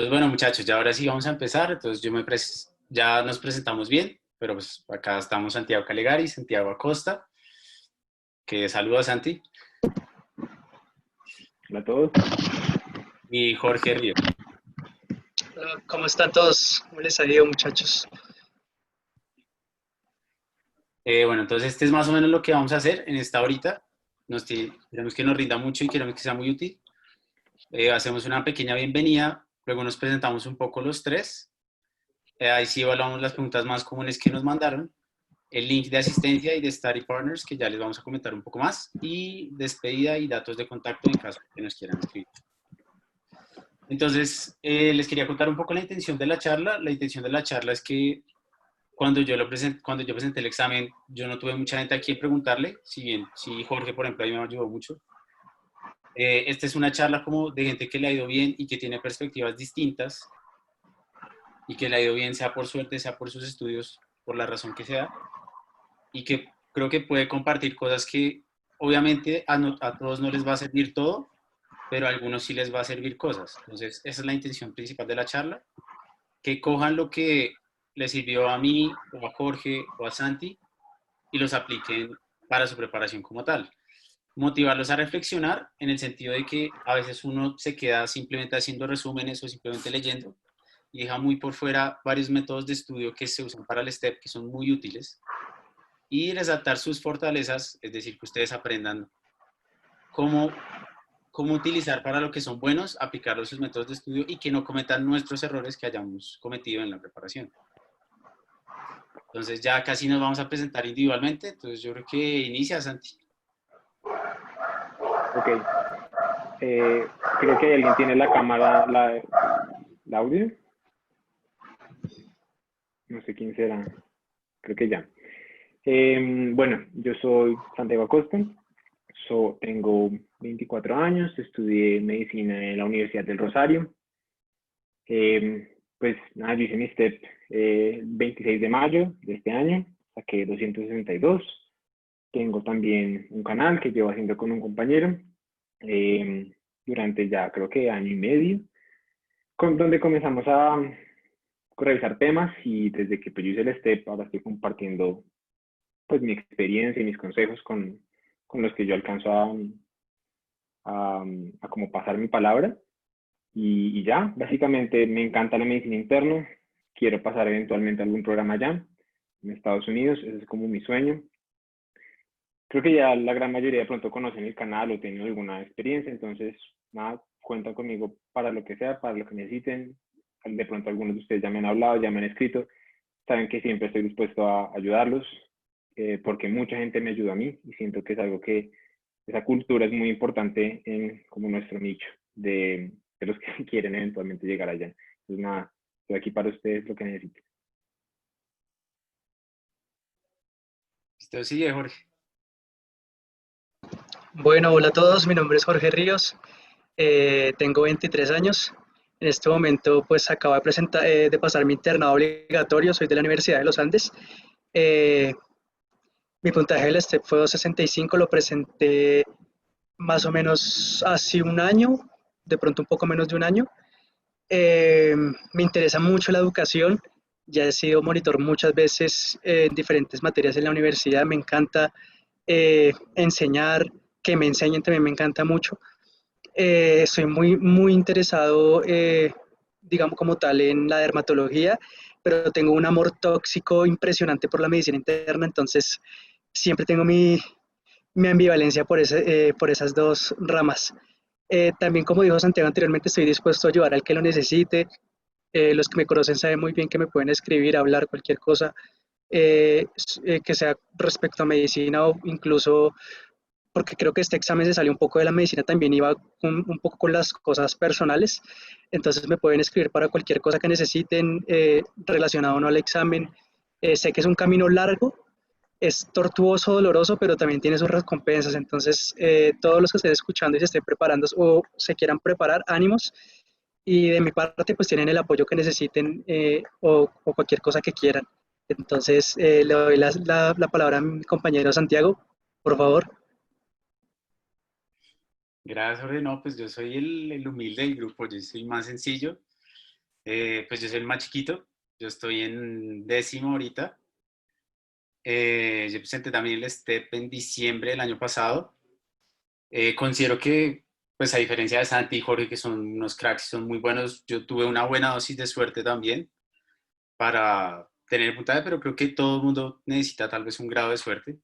Pues bueno, muchachos, ya ahora sí vamos a empezar. Entonces ya nos presentamos bien, pero pues acá estamos Santiago Calegari, Santiago Acosta, que saluda a Santi, Hola a todos. y Jorge Ríos. Hola, ¿cómo están todos? ¿Cómo les ha ido, muchachos? Bueno, entonces este es más o menos lo que vamos a hacer en esta horita. Queremos que nos rinda mucho y queremos que sea muy útil. Hacemos una pequeña bienvenida, luego nos presentamos un poco los tres. Ahí sí evaluamos las preguntas más comunes que nos mandaron, el link de asistencia y de Study Partners, que ya les vamos a comentar un poco más, y despedida y datos de contacto en caso de que nos quieran escribir. Entonces, les quería contar un poco la intención de la charla. La intención de la charla es que cuando yo presenté el examen, yo no tuve mucha gente a quien preguntarle, si bien sí Jorge, por ejemplo, ahí me ayudó mucho. Esta es una charla como de gente que le ha ido bien y que tiene perspectivas distintas y que le ha ido bien, sea por suerte, sea por sus estudios, por la razón que sea, y que creo que puede compartir cosas que obviamente a todos no les va a servir todo, pero a algunos sí les va a servir cosas. Entonces, esa es la intención principal de la charla, que cojan lo que les sirvió a mí, o a Jorge, o a Santi, y los apliquen para su preparación como tal. Motivarlos a reflexionar en el sentido de que a veces uno se queda simplemente haciendo resúmenes o simplemente leyendo y deja muy por fuera varios métodos de estudio que se usan para el STEP que son muy útiles, y resaltar sus fortalezas, es decir, que ustedes aprendan cómo, cómo utilizar para lo que son buenos, aplicarlos sus métodos de estudio y que no cometan nuestros errores que hayamos cometido en la preparación. Entonces ya casi nos vamos a presentar individualmente, entonces yo creo que inicia Santi. Ok. Creo que alguien tiene la cámara, la audio. No sé quién será. Creo que ya. Bueno, yo soy Santiago Acosta. Tengo 24 años. Estudié medicina en la Universidad del Rosario. Pues nada, yo hice mi STEP el 26 de mayo de este año. Saqué 262. Tengo también un canal que llevo haciendo con un compañero durante ya creo que año y medio, donde comenzamos a revisar temas y desde que pues, yo hice el STEP ahora estoy compartiendo pues mi experiencia y mis consejos con los que yo alcanzo a como pasar mi palabra y ya, básicamente me encanta la medicina interna, quiero pasar eventualmente a algún programa allá en Estados Unidos, ese es como mi sueño. Creo que ya la gran mayoría de pronto conocen el canal o tienen alguna experiencia, entonces, nada, cuentan conmigo para lo que sea, para lo que necesiten. De pronto algunos de ustedes ya me han hablado, ya me han escrito, saben que siempre estoy dispuesto a ayudarlos, porque mucha gente me ayuda a mí y siento que es algo que, esa cultura es muy importante en como nuestro nicho de los que quieren eventualmente llegar allá. Entonces, nada, estoy aquí para ustedes lo que necesiten. Esto sigue, Jorge. Bueno, hola a todos, mi nombre es Jorge Ríos, tengo 23 años. En este momento pues acabo de pasar mi internado obligatorio, soy de la Universidad de los Andes. Eh, Mi puntaje del STEP fue 265, lo presenté más o menos hace un año, de pronto un poco menos de un año. Me interesa mucho la educación, ya he sido monitor muchas veces en diferentes materias en la universidad, me encanta enseñar, que me enseñen también me encanta mucho. Estoy muy interesado, digamos como tal, en la dermatología, pero tengo un amor tóxico impresionante por la medicina interna, entonces siempre tengo mi ambivalencia por esas dos ramas. También, como dijo Santiago anteriormente, estoy dispuesto a ayudar al que lo necesite. Los que me conocen saben muy bien que me pueden escribir, hablar, cualquier cosa que sea respecto a medicina o incluso porque creo que este examen se salió un poco de la medicina, también iba un poco con las cosas personales, entonces me pueden escribir para cualquier cosa que necesiten relacionado o no al examen. Sé que es un camino largo, es tortuoso, doloroso, pero también tiene sus recompensas, entonces todos los que estén escuchando y se estén preparando o se quieran preparar, ánimos, y de mi parte pues tienen el apoyo que necesiten o cualquier cosa que quieran. Entonces le doy la palabra a mi compañero Santiago, por favor. Gracias, Jorge. No, pues yo soy el humilde del grupo, yo soy más sencillo. Pues yo soy el más chiquito, yo estoy en 10º ahorita. Yo presenté también el STEP en diciembre del año pasado. Considero que, pues a diferencia de Santi y Jorge, que son unos cracks, son muy buenos, yo tuve una buena dosis de suerte también para tener puntaje, pero creo que todo el mundo necesita tal vez un grado de suerte.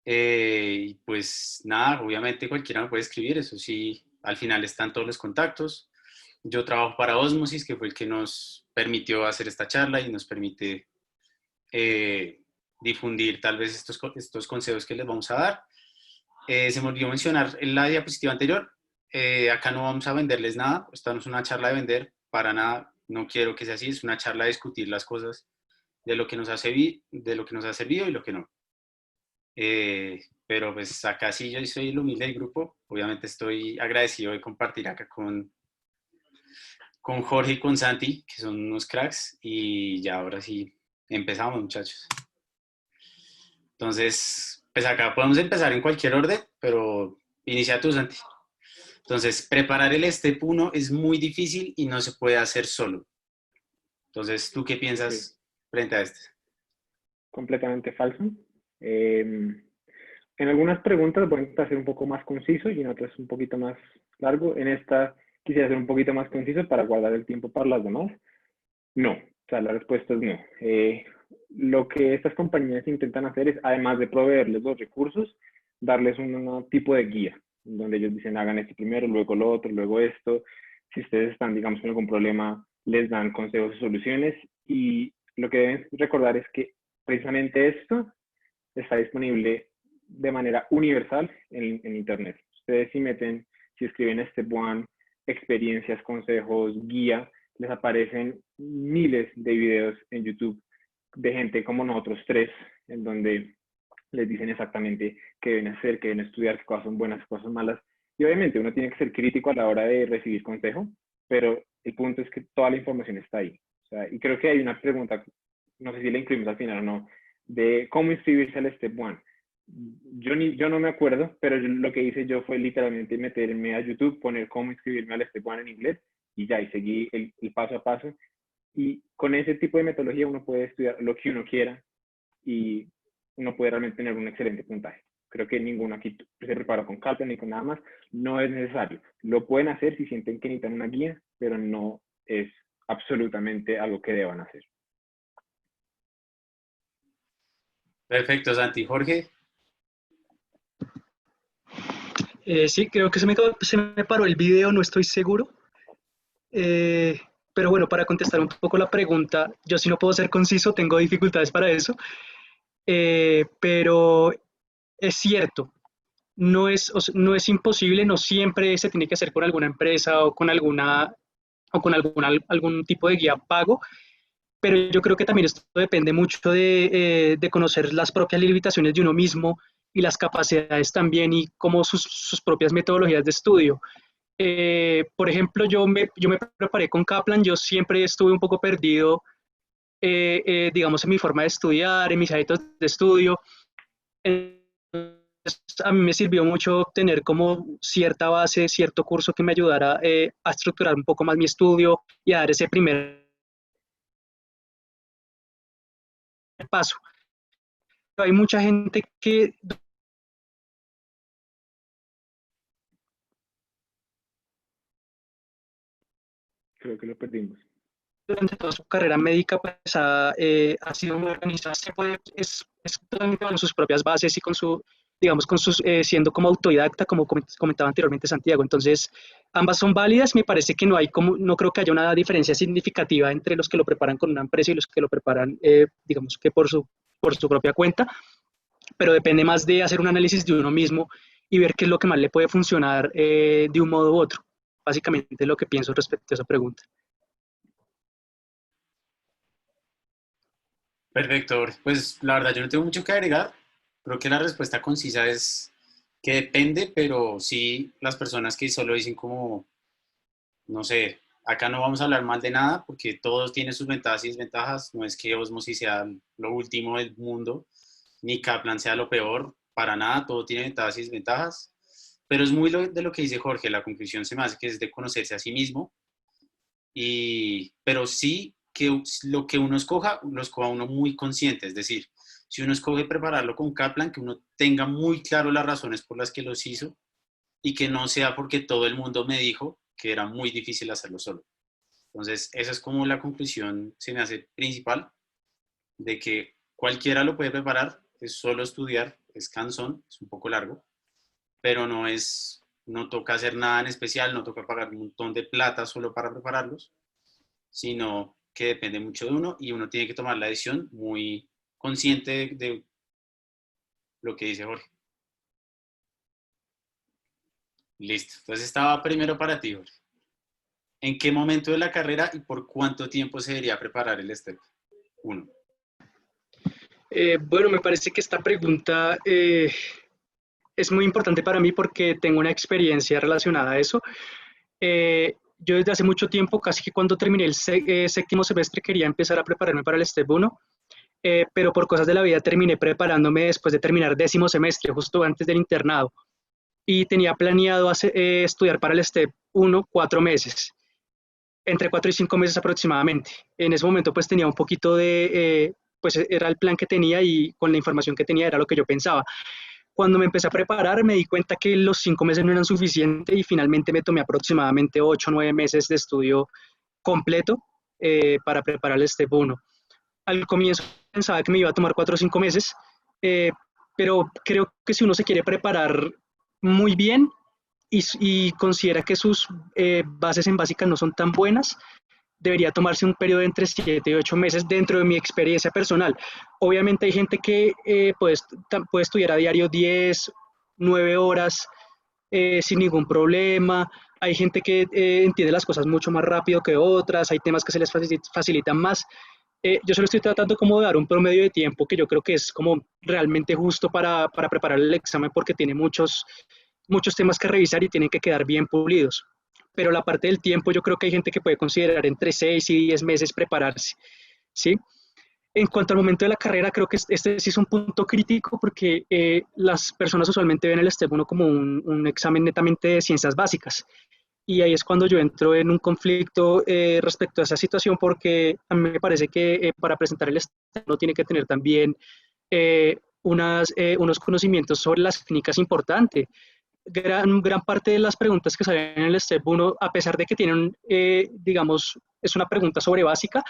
Y pues nada, obviamente cualquiera me puede escribir, eso sí, al final están todos los contactos. Yo trabajo para Osmosis, que fue el que nos permitió hacer esta charla y nos permite eh, difundir tal vez estos consejos que les vamos a dar. Se me olvidó mencionar en la diapositiva anterior, acá no vamos a venderles nada, esta no es una charla de vender, para nada, no quiero que sea así, es una charla de discutir las cosas de lo que nos ha servido y lo que no. Pero pues acá sí yo soy el humilde del grupo, obviamente estoy agradecido de compartir acá con Jorge y con Santi, que son unos cracks, y ya ahora sí empezamos, muchachos. Entonces, pues acá podemos empezar en cualquier orden, pero inicia tú, Santi. Entonces, preparar el Step 1 es muy difícil y no se puede hacer solo. Entonces, ¿tú qué Sí, piensas frente a este? completamente falso. En algunas preguntas voy a intentar ser un poco más conciso y en otras un poquito más largo. En esta quisiera ser un poquito más conciso para guardar el tiempo para las demás. No, o sea, la respuesta es no. Lo que estas compañías intentan hacer es, además de proveerles los recursos, darles un tipo de guía, donde ellos dicen, hagan esto primero, luego lo otro, luego esto. Si ustedes están, digamos, con algún problema, les dan consejos y soluciones. Y lo que deben recordar es que precisamente esto está disponible de manera universal en Internet. Ustedes si escriben Step One, experiencias, consejos, guía, les aparecen miles de videos en YouTube de gente como nosotros tres, en donde les dicen exactamente qué deben hacer, qué deben estudiar, qué cosas son buenas, qué cosas son malas. Y obviamente uno tiene que ser crítico a la hora de recibir consejo, pero el punto es que toda la información está ahí. O sea, y creo que hay una pregunta, no sé si la incluimos al final o no, de cómo inscribirse al Step One. Yo no me acuerdo, pero lo que hice yo fue literalmente meterme a YouTube, poner cómo inscribirme al Step One en inglés y ya, y seguí el paso a paso. Y con ese tipo de metodología uno puede estudiar lo que uno quiera y uno puede realmente tener un excelente puntaje. Creo que ninguno aquí se prepara con Kaplan ni con nada más. No es necesario. Lo pueden hacer si sienten que necesitan una guía, pero no es absolutamente algo que deban hacer. Perfecto, Santi. Jorge. Sí, creo que se me paró el video, no estoy seguro. Eh, pero bueno, para contestar un poco la pregunta, yo sí no puedo ser conciso, tengo dificultades para eso. Pero es cierto, no es imposible, no siempre se tiene que hacer con alguna empresa o con algún tipo de guía pago, pero yo creo que también esto depende mucho de conocer las propias limitaciones de uno mismo y las capacidades también y como sus propias metodologías de estudio. Por ejemplo, yo me preparé con Kaplan, yo siempre estuve un poco perdido, digamos, en mi forma de estudiar, en mis hábitos de estudio. A mí me sirvió mucho tener como cierta base, cierto curso que me ayudara a estructurar un poco más mi estudio y a dar ese primer paso. Pero hay mucha gente que Creo que lo perdimos. durante toda su carrera médica pues, ha sido muy organizada, es totalmente con sus propias bases y con digamos, siendo como autodidacta, como comentaba anteriormente Santiago. Entonces, ambas son válidas, me parece que no creo que haya una diferencia significativa entre los que lo preparan con una empresa y los que lo preparan, digamos, que por su propia cuenta, pero depende más de hacer un análisis de uno mismo y ver qué es lo que más le puede funcionar de un modo u otro. Básicamente es lo que pienso respecto a esa pregunta. Perfecto, Jorge. Pues la verdad yo no tengo mucho que agregar. Creo que la respuesta concisa es que depende, pero sí las personas que solo dicen como, no sé, acá no vamos a hablar mal de nada porque todos tienen sus ventajas y desventajas. No es que Osmosis sea lo último del mundo, ni Kaplan sea lo peor, para nada, todo tiene ventajas y desventajas. Pero es muy de lo que dice Jorge, la conclusión se me hace que es de conocerse a sí mismo Pero sí que lo que uno escoja, lo escoja uno muy consciente, es decir, si uno escoge prepararlo con Kaplan, que uno tenga muy claro las razones por las que los hizo y que no sea porque todo el mundo me dijo que era muy difícil hacerlo solo. Entonces, esa es como la conclusión, se me hace principal, de que cualquiera lo puede preparar, es solo estudiar, es cansón, es un poco largo, pero no toca hacer nada en especial, no toca pagar un montón de plata solo para prepararlos, sino que depende mucho de uno y uno tiene que tomar la decisión muy consciente de lo que dice Jorge. Listo. Entonces estaba primero para ti, Jorge. ¿En qué momento de la carrera y por cuánto tiempo se debería preparar el STEP 1? Bueno, me parece que esta pregunta es muy importante para mí porque tengo una experiencia relacionada a eso. Yo desde hace mucho tiempo, casi que cuando terminé el séptimo semestre, quería empezar a prepararme para el STEP 1, pero por cosas de la vida terminé preparándome después de terminar décimo semestre, justo antes del internado. Y tenía planeado estudiar para el STEP 1 4 meses, entre 4 y 5 meses aproximadamente. En ese momento pues tenía un poquito pues era el plan que tenía y con la información que tenía era lo que yo pensaba. Cuando me empecé a preparar me di cuenta que los 5 meses no eran suficientes y finalmente me tomé aproximadamente 8 o 9 meses de estudio completo para preparar el STEP 1. Al comienzo pensaba que me iba a tomar 4 o 5 meses, eh, pero creo que si uno se quiere preparar muy bien y considera que sus bases en básicas no son tan buenas, debería tomarse un periodo de entre 7 y 8 meses dentro de mi experiencia personal. Obviamente hay gente que puede estudiar a diario 10, 9 horas sin ningún problema. Hay gente que entiende las cosas mucho más rápido que otras, hay temas que se les facilitan más. Yo solo estoy tratando como de dar un promedio de tiempo que yo creo que es como realmente justo para preparar el examen porque tiene muchos temas que revisar y tienen que quedar bien pulidos. Pero la parte del tiempo yo creo que hay gente que puede considerar entre 6 y 10 meses prepararse, ¿sí? En cuanto al momento de la carrera, creo que este sí es un punto crítico porque las personas usualmente ven el STEP 1 como un examen netamente de ciencias básicas. Y ahí es cuando yo entro en un conflicto respecto a esa situación porque a mí me parece que para presentar el STEP uno tiene que tener también unos conocimientos sobre las clínicas importantes. Gran parte de las preguntas que salen en el STEP 1, a pesar de que tienen, digamos, es una pregunta sobre básica,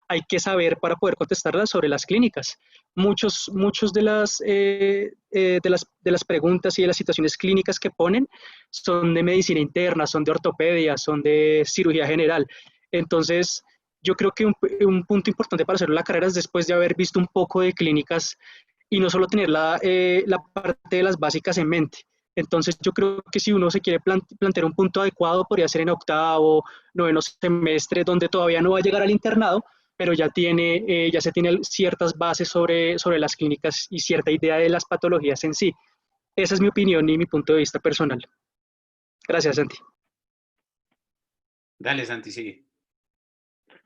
hay que saber para poder contestarlas sobre las clínicas. Muchos de las preguntas y de las situaciones clínicas que ponen son de medicina interna, son de ortopedia, son de cirugía general. Entonces, yo creo que un punto importante para hacer la carrera es después de haber visto un poco de clínicas y no solo tener la parte de las básicas en mente. Entonces, yo creo que si uno se quiere plantear un punto adecuado, podría ser en octavo, noveno semestre, donde todavía no va a llegar al internado, pero ya se tiene ciertas bases sobre las clínicas y cierta idea de las patologías en sí. Esa es mi opinión y mi punto de vista personal. Gracias, Santi. Dale, Santi, sigue.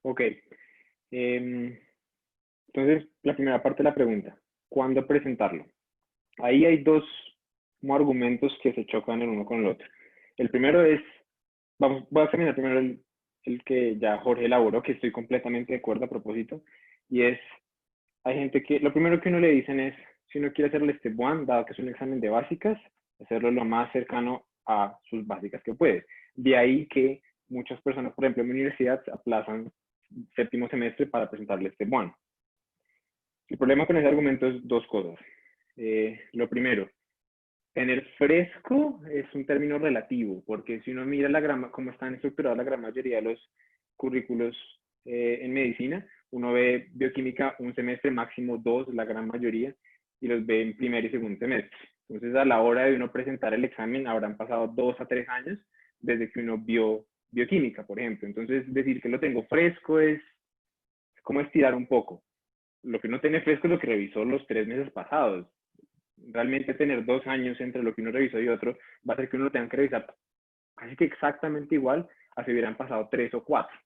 Ok. Entonces, la primera parte de la pregunta, ¿cuándo presentarlo? Ahí hay dos como argumentos que se chocan el uno con el otro. El primero es, voy a examinar primero el que ya Jorge elaboró, que estoy completamente de acuerdo a propósito, y es, hay gente que, lo primero que uno le dicen es, si uno quiere hacer el Step 1, dado que es un examen de básicas, hacerlo lo más cercano a sus básicas que puede. De ahí que muchas personas, por ejemplo, en mi universidad, aplazan séptimo semestre para presentar el Step 1. El problema con ese argumento es dos cosas. Lo primero, tener fresco es un término relativo, porque si uno mira cómo están estructuradas la gran mayoría de los currículos en medicina, uno ve bioquímica un semestre, máximo dos, la gran mayoría, y los ve en primer y segundo semestre. Entonces, a la hora de uno presentar el examen, habrán pasado 2 a 3 años desde que uno vio bioquímica, por ejemplo. Entonces, decir que lo tengo fresco es como estirar un poco. Lo que uno tiene fresco es lo que revisó los 3 meses pasados. Realmente tener 2 años entre lo que uno revisó y otro va a hacer que uno lo tenga que revisar casi que exactamente igual a si hubieran pasado 3 o 4.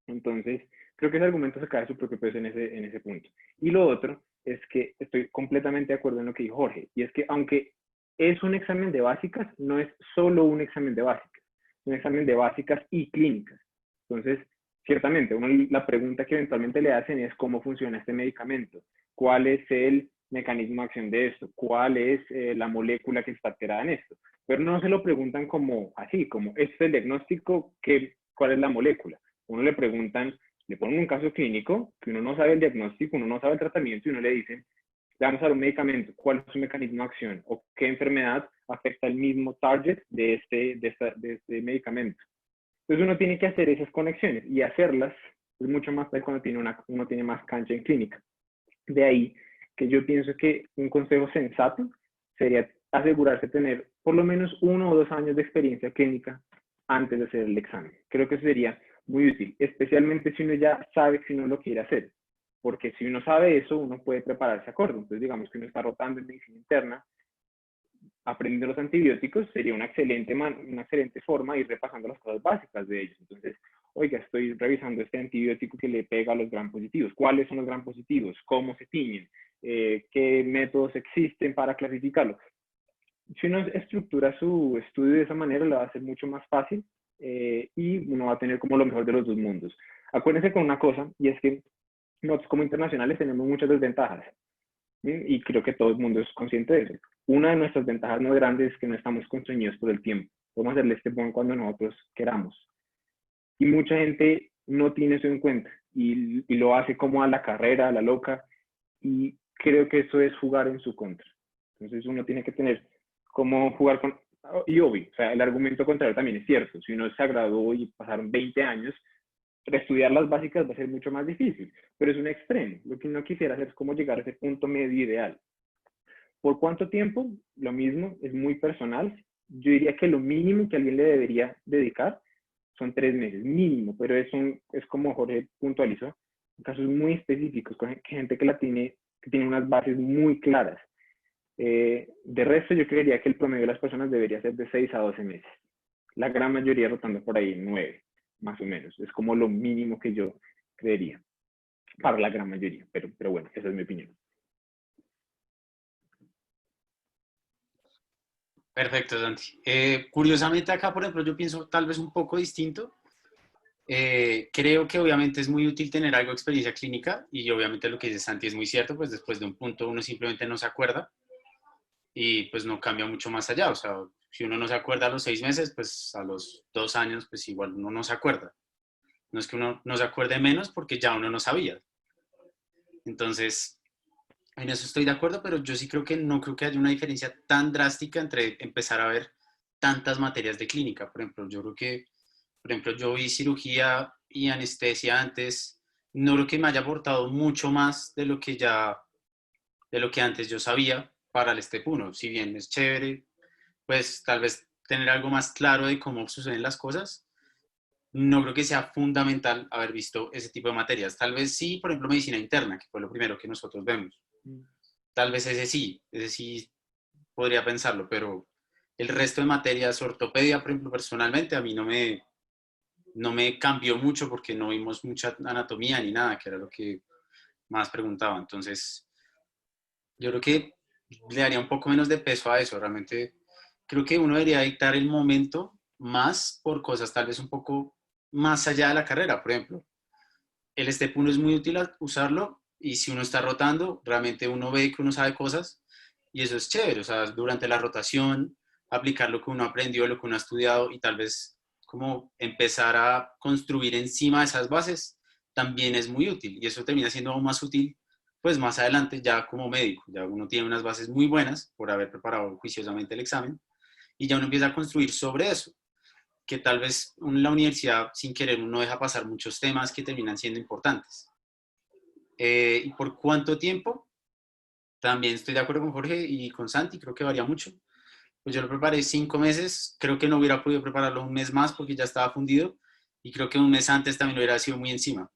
Entonces, creo que ese argumento se cae de su propio peso en ese punto. Y lo otro es que estoy completamente de acuerdo en lo que dijo Jorge, y es que aunque es un examen de básicas, no es solo un examen de básicas, es un examen de básicas y clínicas. Entonces, ciertamente, la pregunta que eventualmente le hacen es cómo funciona este medicamento, cuál es el mecanismo de acción de esto, cuál es la molécula que está alterada en esto. Pero no se lo preguntan como así, como este es el diagnóstico, cuál es la molécula. Uno le preguntan, le ponen un caso clínico, que uno no sabe el diagnóstico, uno no sabe el tratamiento, y uno le dice, le vamos a dar un medicamento, cuál es su mecanismo de acción o qué enfermedad afecta el mismo target de este medicamento. Entonces uno tiene que hacer esas conexiones y hacerlas es mucho más fácil cuando uno tiene más cancha en clínica. De ahí que yo pienso que un consejo sensato sería asegurarse de tener por lo menos 1 o 2 años de experiencia clínica antes de hacer el examen. Creo que eso sería muy útil, especialmente si uno ya sabe que uno lo quiere hacer. Porque si uno sabe eso, uno puede prepararse acorde. Entonces, digamos que uno está rotando en medicina interna, aprender los antibióticos sería una excelente forma de ir repasando las cosas básicas de ellos. Entonces, oiga, estoy revisando este antibiótico que le pega a los gram positivos. ¿Cuáles son los gram positivos? ¿Cómo se tiñen? ¿Qué métodos existen para clasificarlo? Si uno estructura su estudio de esa manera, lo va a hacer mucho más fácil y uno va a tener como lo mejor de los dos mundos. Acuérdense con una cosa, y es que nosotros como internacionales tenemos muchas desventajas. Y creo que todo el mundo es consciente de eso. Una de nuestras ventajas más grandes es que no estamos constreñidos por el tiempo. Podemos hacerle este bon cuando nosotros queramos. Y mucha gente no tiene eso en cuenta y lo hace como a la carrera, a la loca. Y creo que eso es jugar en su contra. Entonces uno tiene que tener cómo jugar con... Y obvio, o sea, el argumento contrario también es cierto. Si uno se graduó y pasaron 20 años, estudiar las básicas va a ser mucho más difícil, pero es un extremo. Lo que uno quisiera hacer es cómo llegar a ese punto medio ideal. ¿Por cuánto tiempo? Lo mismo, es muy personal. Yo diría que lo mínimo que alguien le debería dedicar son 3 meses, mínimo, pero es como Jorge puntualizó, casos muy específicos, con gente que tiene unas bases muy claras. De resto, yo creería que el promedio de las personas debería ser de 6 a 12 meses. La gran mayoría rotando por ahí 9, más o menos. Es como lo mínimo que yo creería, para la gran mayoría, pero bueno, esa es mi opinión. Perfecto, Santi. Curiosamente acá, por ejemplo, yo pienso tal vez un poco distinto. Creo que obviamente es muy útil tener algo de experiencia clínica y obviamente lo que dice Santi es muy cierto, pues después de un punto uno simplemente no se acuerda y pues no cambia mucho más allá. O sea, si uno no se acuerda a los 6 meses, pues a los 2 años, pues igual uno no se acuerda. No es que uno no se acuerde menos porque ya uno no sabía. Entonces, en eso estoy de acuerdo, pero yo sí creo que no creo que haya una diferencia tan drástica entre empezar a ver tantas materias de clínica. Por ejemplo, yo creo que, por ejemplo, yo vi cirugía y anestesia antes, no creo que me haya aportado mucho más de lo que antes yo sabía para el Step 1. Si bien es chévere, pues tal vez tener algo más claro de cómo suceden las cosas, no creo que sea fundamental haber visto ese tipo de materias. Tal vez sí, por ejemplo, medicina interna, que fue lo primero que nosotros vemos. Tal vez ese sí podría pensarlo, pero el resto de materias, ortopedia, por ejemplo, personalmente a mí no me cambió mucho porque no vimos mucha anatomía ni nada, que era lo que más preguntaba. Entonces, yo creo que le daría un poco menos de peso a eso. Realmente creo que uno debería dictar el momento más por cosas tal vez un poco más allá de la carrera. Por ejemplo, el Step 1 es muy útil usarlo y si uno está rotando, realmente uno ve que uno sabe cosas y eso es chévere. O sea, durante la rotación, aplicar lo que uno aprendió, lo que uno ha estudiado y tal vez como empezar a construir encima de esas bases también es muy útil y eso termina siendo aún más útil pues más adelante ya como médico. Ya uno tiene unas bases muy buenas por haber preparado juiciosamente el examen y ya uno empieza a construir sobre eso que tal vez en la universidad sin querer uno deja pasar muchos temas que terminan siendo importantes. ¿Y por cuánto tiempo? También estoy de acuerdo con Jorge y con Santi, creo que varía mucho. Pues yo lo preparé 5 meses, creo que no hubiera podido prepararlo un mes más porque ya estaba fundido y creo que un mes antes también hubiera sido muy encima.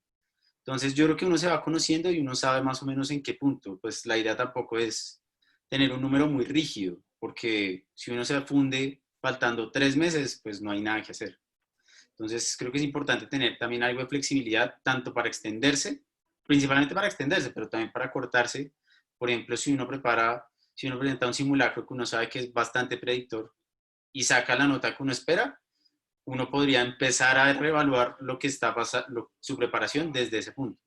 Entonces yo creo que uno se va conociendo y uno sabe más o menos en qué punto. Pues la idea tampoco es tener un número muy rígido, porque si uno se funde faltando 3 meses, pues no hay nada que hacer. Entonces creo que es importante tener también algo de flexibilidad, tanto para extenderse, principalmente para extenderse, pero también para cortarse. Por ejemplo, si uno presenta un simulacro que uno sabe que es bastante predictor y saca la nota que uno espera, uno podría empezar a reevaluar lo que está pasando, su preparación desde ese punto.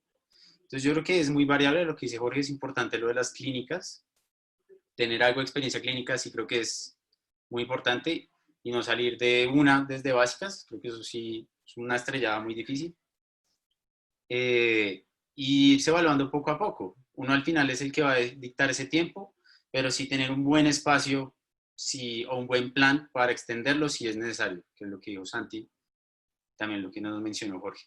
Entonces yo creo que es muy variable lo que dice Jorge, es importante lo de las clínicas, tener algo de experiencia clínica sí creo que es muy importante y no salir de una desde básicas, creo que eso sí es una estrellada muy difícil. Y irse evaluando poco a poco. Uno al final es el que va a dictar ese tiempo, pero sí tener un buen espacio o un buen plan para extenderlo si es necesario, que es lo que dijo Santi, también lo que nos mencionó Jorge.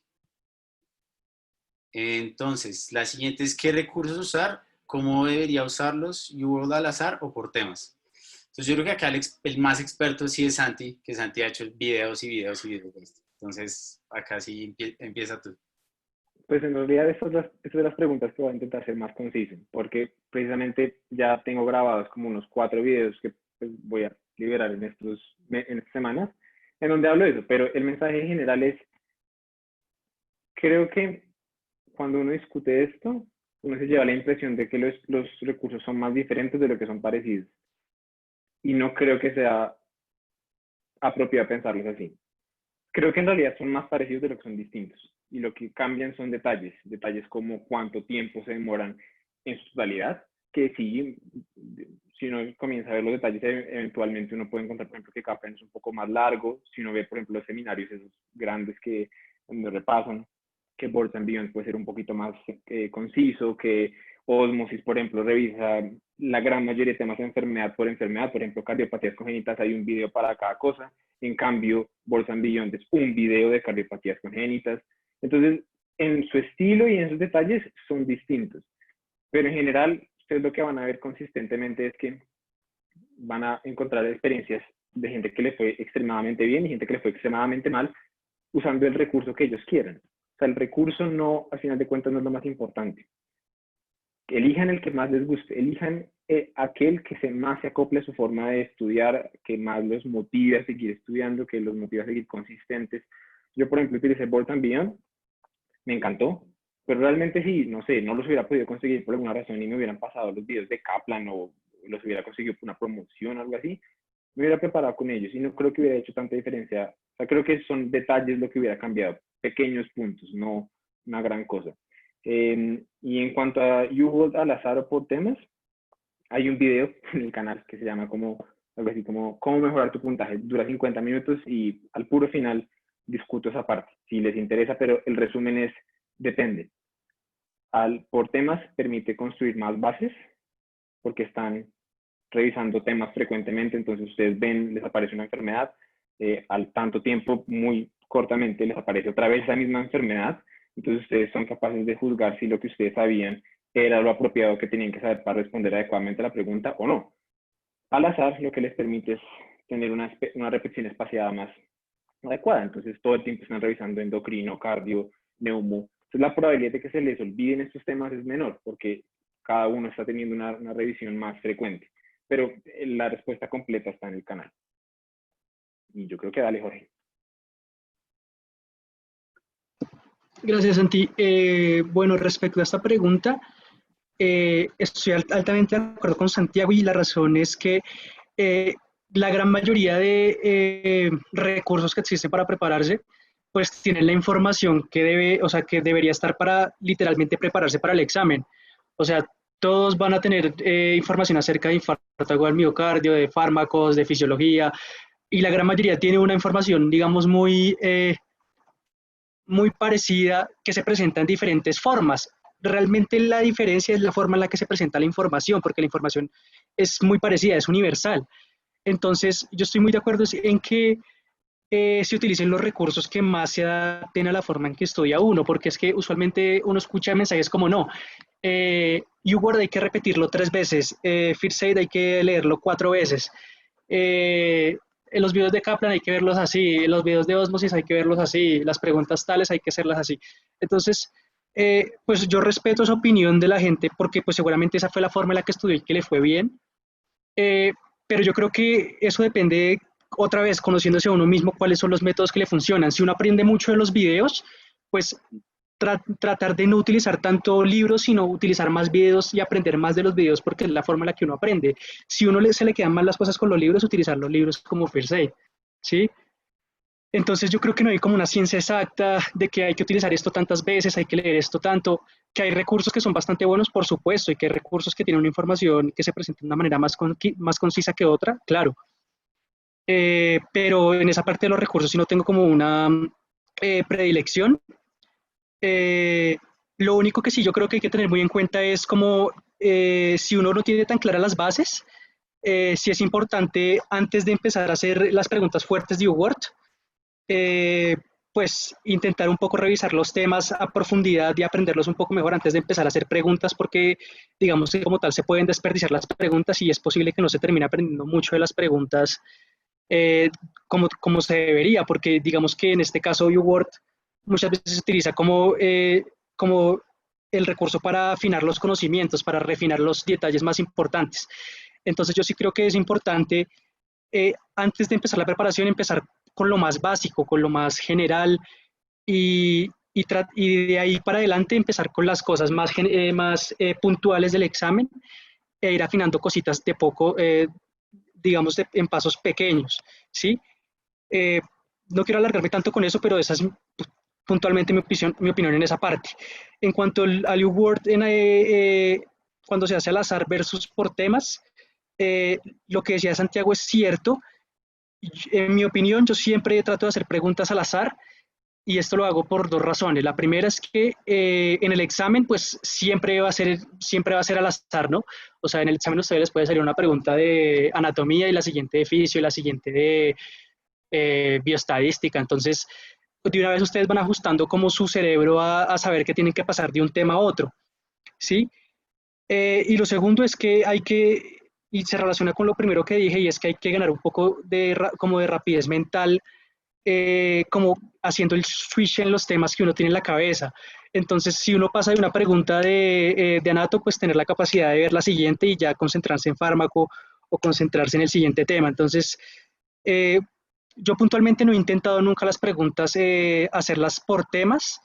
Entonces, la siguiente es ¿qué recursos usar? ¿Cómo debería usarlos? ¿UWorld al azar o por temas? Entonces, yo creo que acá el más experto sí es Santi, que Santi ha hecho videos y videos y videos de esto. Entonces, acá sí empieza tú. Pues en realidad estas son las preguntas que voy a intentar ser más conciso, porque precisamente ya tengo grabados como unos 4 videos que pues, voy a liberar en estas semanas, en donde hablo de eso, pero el mensaje general es, creo que cuando uno discute esto, uno se lleva la impresión de que los recursos son más diferentes de lo que son parecidos. Y no creo que sea apropiado pensarlos así. Creo que en realidad son más parecidos de lo que son distintos. Y lo que cambian son detalles como cuánto tiempo se demoran en su totalidad, que sí, si uno comienza a ver los detalles, eventualmente uno puede encontrar, por ejemplo, que Kaplan es un poco más largo, si uno ve, por ejemplo, los seminarios esos grandes que donde repasan, que Boards and Beyond puede ser un poquito más conciso, que Osmosis, por ejemplo, revisa la gran mayoría de temas enfermedad, por ejemplo, cardiopatías congénitas, hay un video para cada cosa. En cambio, Boards and Beyond es un video de cardiopatías congénitas. Entonces, en su estilo y en sus detalles son distintos. Pero en general, ustedes lo que van a ver consistentemente es que van a encontrar experiencias de gente que le fue extremadamente bien y gente que le fue extremadamente mal usando el recurso que ellos quieran. O sea, el recurso no, al final de cuentas, no es lo más importante. Elijan el que más les guste, elijan aquel que más se acople a su forma de estudiar, que más los motive a seguir estudiando, que los motive a seguir consistentes. Yo, por ejemplo, utilicé Boards and Beyond, me encantó, pero realmente sí, no sé, no los hubiera podido conseguir por alguna razón y me hubieran pasado los videos de Kaplan o los hubiera conseguido por una promoción o algo así, me hubiera preparado con ellos y no creo que hubiera hecho tanta diferencia. O sea, creo que son detalles lo que hubiera cambiado, pequeños puntos, no una gran cosa. Y en cuanto a UWorld al azar o por temas, hay un video en el canal que se llama algo así como cómo mejorar tu puntaje. Dura 50 minutos y al puro final discuto esa parte, si les interesa, pero el resumen es, depende. Por temas permite construir más bases, porque están revisando temas frecuentemente, entonces ustedes ven, les aparece una enfermedad, al tanto tiempo, muy cortamente, les aparece otra vez la misma enfermedad, entonces ustedes son capaces de juzgar si lo que ustedes sabían era lo apropiado que tenían que saber para responder adecuadamente a la pregunta o no. Al azar lo que les permite es tener una repetición espaciada más adecuada, entonces todo el tiempo están revisando endocrino, cardio, neumo, entonces la probabilidad de que se les olviden estos temas es menor porque cada uno está teniendo una revisión más frecuente, pero la respuesta completa está en el canal. Y yo creo que dale, Jorge. Gracias, Santi. Bueno, respecto a esta pregunta, estoy altamente de acuerdo con Santiago y la razón es que la gran mayoría de recursos que existen para prepararse, pues tienen la información que debería estar para literalmente prepararse para el examen. O sea, todos van a tener información acerca de infarto agudo al miocardio, de fármacos, de fisiología, y la gran mayoría tiene una información, digamos, muy parecida que se presenta en diferentes formas. Realmente la diferencia es la forma en la que se presenta la información, porque la información es muy parecida, es universal. Entonces, yo estoy muy de acuerdo en que se utilicen los recursos que más se adapten a la forma en que estudia uno, porque es que usualmente uno escucha mensajes como no, UWorld hay que repetirlo 3 veces, First Aid hay que leerlo 4 veces, en los videos de Kaplan hay que verlos así, en los videos de Osmosis hay que verlos así, las preguntas tales hay que hacerlas así. Entonces, pues yo respeto esa opinión de la gente porque pues seguramente esa fue la forma en la que estudió y que le fue bien, pero yo creo que eso depende, otra vez, conociéndose a uno mismo cuáles son los métodos que le funcionan. Si uno aprende mucho de los videos, pues tratar de no utilizar tanto libros, sino utilizar más videos y aprender más de los videos porque es la forma en la que uno aprende. Si uno se le quedan mal las cosas con los libros, utilizar los libros como First Aid, ¿sí? Entonces yo creo que no hay como una ciencia exacta de que hay que utilizar esto tantas veces, hay que leer esto tanto, que hay recursos que son bastante buenos, por supuesto, y que hay recursos que tienen una información que se presenta de una manera más concisa que otra, claro. Pero en esa parte de los recursos sí no tengo como una predilección. Eh, lo único que sí yo creo que hay que tener muy en cuenta es como si uno no tiene tan claras las bases, sí es importante antes de empezar a hacer las preguntas fuertes de UWord, eh, pues intentar un poco revisar los temas a profundidad y aprenderlos un poco mejor antes de empezar a hacer preguntas, porque digamos que como tal se pueden desperdiciar las preguntas y es posible que no se termine aprendiendo mucho de las preguntas como se debería, porque digamos que en este caso UWord muchas veces se utiliza como el recurso para afinar los conocimientos, para refinar los detalles más importantes. Entonces yo sí creo que es importante antes de empezar la preparación, empezar con lo más básico, con lo más general y de ahí para adelante empezar con las cosas más puntuales del examen e ir afinando cositas de poco, digamos, en pasos pequeños, ¿sí? Eh, no quiero alargarme tanto con eso, pero esa es puntualmente mi opinión en esa parte. En cuanto al U-Word, cuando se hace al azar versus por temas, lo que decía Santiago es cierto. En mi opinión, yo siempre trato de hacer preguntas al azar y esto lo hago por dos razones. La primera es que en el examen, pues siempre va a ser al azar, ¿no? O sea, en el examen a ustedes les puede salir una pregunta de anatomía y la siguiente de fisio y la siguiente de bioestadística. Entonces, de una vez ustedes van ajustando como su cerebro a saber que tienen que pasar de un tema a otro, ¿sí? Y lo segundo es que y se relaciona con lo primero que dije, y es que hay que ganar un poco como de rapidez mental, como haciendo el switch en los temas que uno tiene en la cabeza. Entonces, si uno pasa de una pregunta de anato, pues tener la capacidad de ver la siguiente y ya concentrarse en fármaco o concentrarse en el siguiente tema. Entonces, eh, yo puntualmente no he intentado nunca las preguntas hacerlas por temas,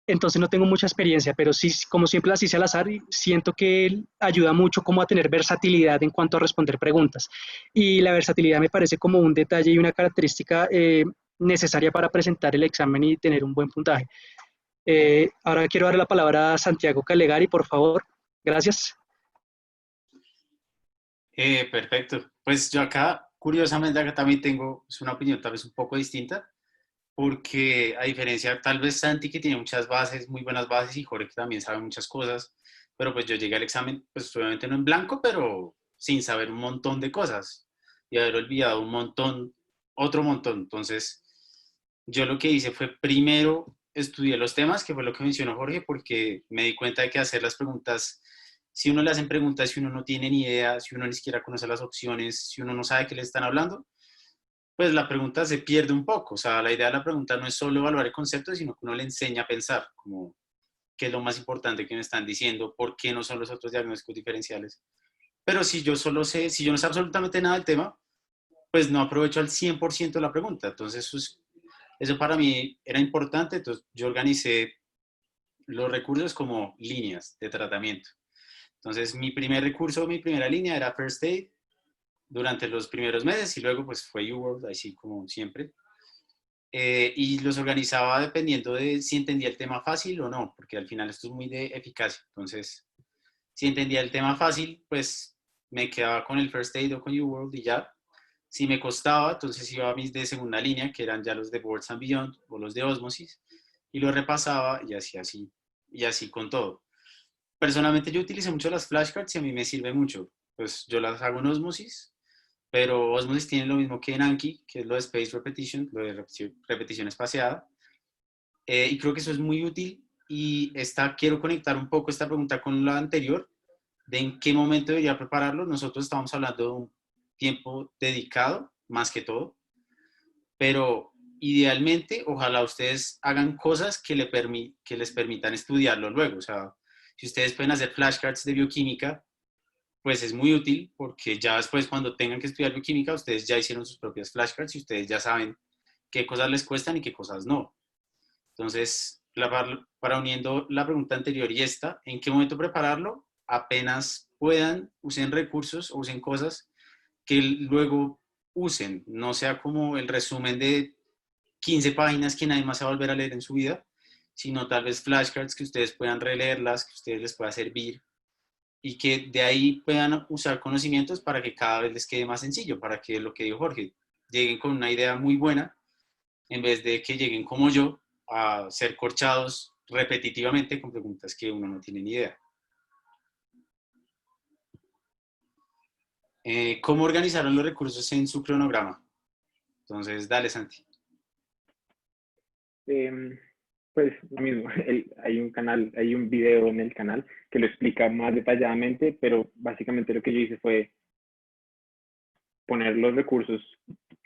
entonces no tengo mucha experiencia, pero sí, como siempre las hice al azar, siento que ayuda mucho como a tener versatilidad en cuanto a responder preguntas. Y la versatilidad me parece como un detalle y una característica necesaria para presentar el examen y tener un buen puntaje. Ahora quiero dar la palabra a Santiago Calegari, por favor. Gracias. Perfecto. Pues yo acá, curiosamente, acá también tengo una opinión tal vez un poco distinta, porque a diferencia tal vez Santi, que tiene muchas bases, muy buenas bases, y Jorge, que también sabe muchas cosas, pero pues yo llegué al examen, pues obviamente no en blanco, pero sin saber un montón de cosas y haber olvidado un montón, otro montón. Entonces, yo lo que hice fue primero estudié los temas, que fue lo que mencionó Jorge, porque me di cuenta de que hacer las preguntas, si uno le hacen preguntas, si uno no tiene ni idea, si uno ni siquiera conoce las opciones, si uno no sabe qué le están hablando, pues la pregunta se pierde un poco. O sea, la idea de la pregunta no es solo evaluar el concepto, sino que uno le enseña a pensar, como qué es lo más importante que me están diciendo, por qué no son los otros diagnósticos diferenciales. Pero si yo solo sé, si yo no sé absolutamente nada del tema, pues no aprovecho al 100% la pregunta. Entonces, eso para mí era importante. Entonces, yo organicé los recursos como líneas de tratamiento. Entonces, mi primer recurso, mi primera línea era First Aid durante los primeros meses y luego pues fue UWorld, así como siempre. Y los organizaba dependiendo de si entendía el tema fácil o no, porque al final esto es muy de eficacia. Entonces, si entendía el tema fácil, pues me quedaba con el First Aid o con UWorld y ya. Si me costaba, entonces iba a mis de segunda línea, que eran ya los de Boards and Beyond o los de Osmosis, y los repasaba y así con todo. Personalmente yo utilizo mucho las flashcards y a mí me sirve mucho. Pues yo las hago en Osmosis, pero Osmosis tiene lo mismo que en Anki, que es lo de Space Repetition, lo de repetición espaciada. Y creo que eso es muy útil y quiero conectar un poco esta pregunta con la anterior, de en qué momento debería prepararlo. Nosotros estamos hablando de un tiempo dedicado, más que todo, pero idealmente, ojalá ustedes hagan cosas que les permitan estudiarlo luego. O sea, si ustedes pueden hacer flashcards de bioquímica, pues es muy útil porque ya después cuando tengan que estudiar bioquímica, ustedes ya hicieron sus propias flashcards y ustedes ya saben qué cosas les cuestan y qué cosas no. Entonces, para uniendo la pregunta anterior y esta, ¿en qué momento prepararlo? Apenas puedan, usen recursos o usen cosas que luego usen, no sea como el resumen de 15 páginas que nadie más va a volver a leer en su vida, sino tal vez flashcards que ustedes puedan releerlas, que a ustedes les pueda servir y que de ahí puedan usar conocimientos para que cada vez les quede más sencillo, para que lo que dijo Jorge, lleguen con una idea muy buena, en vez de que lleguen como yo a ser corchados repetitivamente con preguntas que uno no tiene ni idea. ¿Cómo organizaron los recursos en su cronograma? Entonces, dale, Santi. Pues lo mismo, hay un video en el canal que lo explica más detalladamente, pero básicamente lo que yo hice fue poner los recursos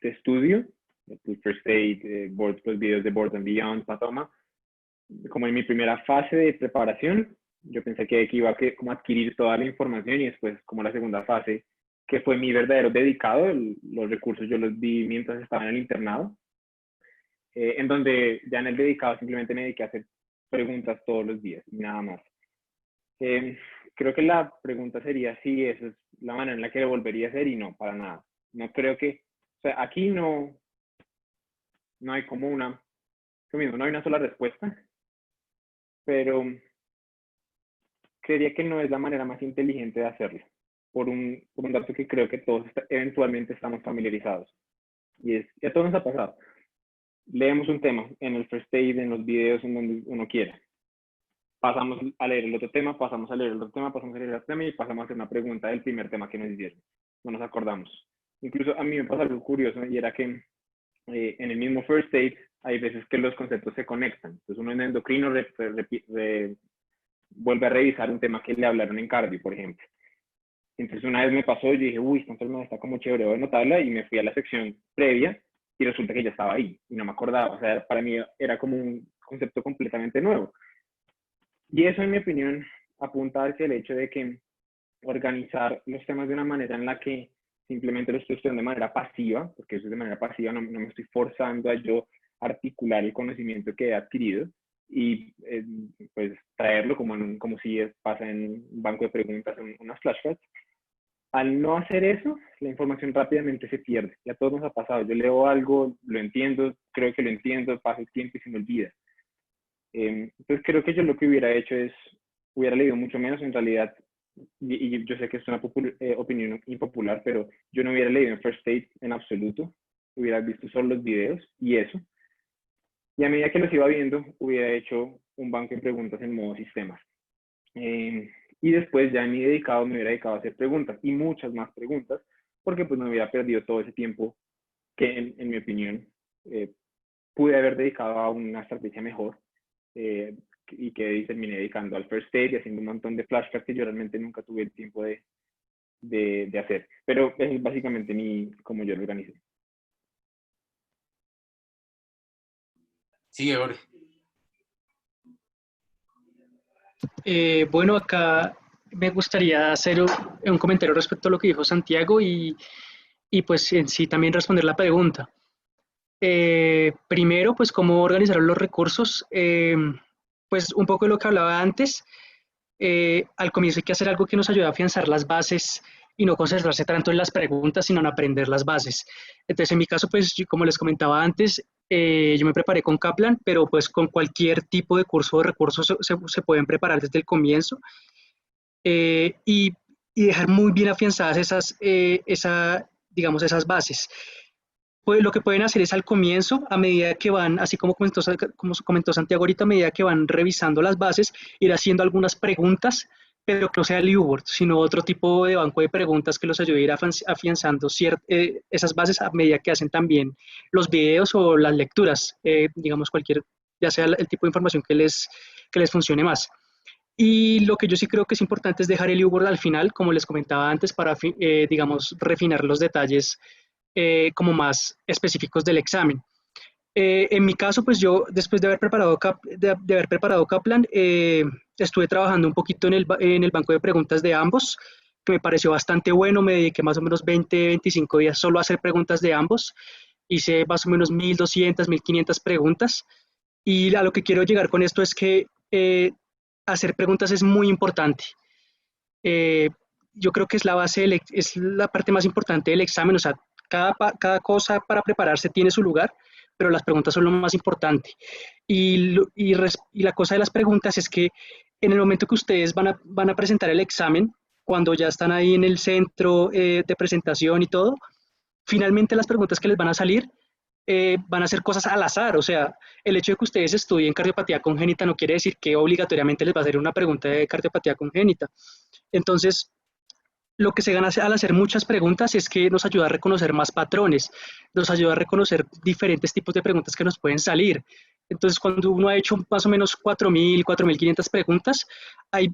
de estudio, el First Aid, los videos de Boards and Beyond, Patoma, como en mi primera fase de preparación. Yo pensé que iba a como adquirir toda la información, y después como la segunda fase, que fue mi verdadero dedicado, los recursos yo los vi mientras estaba en el internado, en donde ya en el dedicado simplemente me dediqué a hacer preguntas todos los días y nada más. Creo que la pregunta sería si esa es la manera en la que lo volvería a hacer, y no, para nada. No creo que, o sea, aquí no hay como no hay una sola respuesta, pero creería que no es la manera más inteligente de hacerlo, por un dato que creo que todos eventualmente estamos familiarizados. Y a todos nos ha pasado. Leemos un tema en el First Aid, en los videos, en donde uno quiera. Pasamos a leer el otro tema, pasamos a leer el otro tema, pasamos a leer el otro tema y pasamos a hacer una pregunta del primer tema que nos hicieron. No nos acordamos. Incluso a mí me pasa algo curioso, y era que en el mismo First Aid hay veces que los conceptos se conectan. Entonces uno en endocrino vuelve a revisar un tema que le hablaron en cardio, por ejemplo. Entonces una vez me pasó y yo dije, uy, esta enfermedad está como chévere, voy a anotarla, y me fui a la sección previa y resulta que ya estaba ahí y no me acordaba. O sea, para mí era como un concepto completamente nuevo. Y eso, en mi opinión, apunta hacia el hecho de que organizar los temas de una manera en la que simplemente lo estoy estudiando de manera pasiva, porque eso es de manera pasiva, no me estoy forzando a yo articular el conocimiento que he adquirido y pues traerlo como si pasa en un banco de preguntas, en unas flashcards. Al no hacer eso, la información rápidamente se pierde. Ya a todos nos ha pasado. Yo leo algo, lo entiendo, creo que lo entiendo, pasa el tiempo y se me olvida. Entonces creo que yo lo que hubiera hecho es, hubiera leído mucho menos en realidad, y yo sé que es una opinión impopular, pero yo no hubiera leído en First Aid en absoluto, hubiera visto solo los videos y eso. Y a medida que los iba viendo, hubiera hecho un banco de preguntas en modo sistemas. Y después ya me hubiera dedicado a hacer preguntas, y muchas más preguntas, porque pues no hubiera perdido todo ese tiempo que en mi opinión pude haber dedicado a una estrategia mejor, y que terminé dedicando al First Aid y haciendo un montón de flashcards que yo realmente nunca tuve el tiempo de hacer. Pero es básicamente como yo lo organicé. Sigue, Jorge. Bueno, acá me gustaría hacer un comentario respecto a lo que dijo Santiago y pues en sí también responder la pregunta. Primero, pues cómo organizar los recursos. Pues un poco de lo que hablaba antes. Al comienzo hay que hacer algo que nos ayude a afianzar las bases y no concentrarse tanto en las preguntas, sino en aprender las bases. Entonces, en mi caso, pues como les comentaba antes, yo me preparé con Kaplan, pero pues con cualquier tipo de curso o recursos se pueden preparar desde el comienzo, y dejar muy bien afianzadas digamos, esas bases. Pues lo que pueden hacer es al comienzo, a medida que van, así como comentó Santiago ahorita, a medida que van revisando las bases, ir haciendo algunas preguntas, pero que no sea el U-Board, sino otro tipo de banco de preguntas que los ayude a ir afianzando esas bases a medida que hacen también los videos o las lecturas, digamos ya sea el tipo de información que les funcione más. Y lo que yo sí creo que es importante es dejar el U-Board al final, como les comentaba antes, para, digamos, refinar los detalles como más específicos del examen. En mi caso, pues yo después de haber preparado Kaplan, estuve trabajando un poquito en el banco de preguntas de ambos, que me pareció bastante bueno. Me dediqué más o menos 20-25 días solo a hacer preguntas de ambos. Hice más o menos 1.200, 1.500 preguntas. Y a lo que quiero llegar con esto es que hacer preguntas es muy importante. Yo creo que es la base, es la parte más importante del examen. O sea, cada cosa para prepararse tiene su lugar, pero las preguntas son lo más importante. Y la cosa de las preguntas es que en el momento que ustedes van a presentar el examen, cuando ya están ahí en el centro de presentación y todo, finalmente las preguntas que les van a salir van a ser cosas al azar. O sea, el hecho de que ustedes estudien cardiopatía congénita no quiere decir que obligatoriamente les va a hacer una pregunta de cardiopatía congénita. Entonces, lo que se gana al hacer muchas preguntas es que nos ayuda a reconocer más patrones, nos ayuda a reconocer diferentes tipos de preguntas que nos pueden salir. Entonces, cuando uno ha hecho más o menos 4.000, 4.500 preguntas, hay,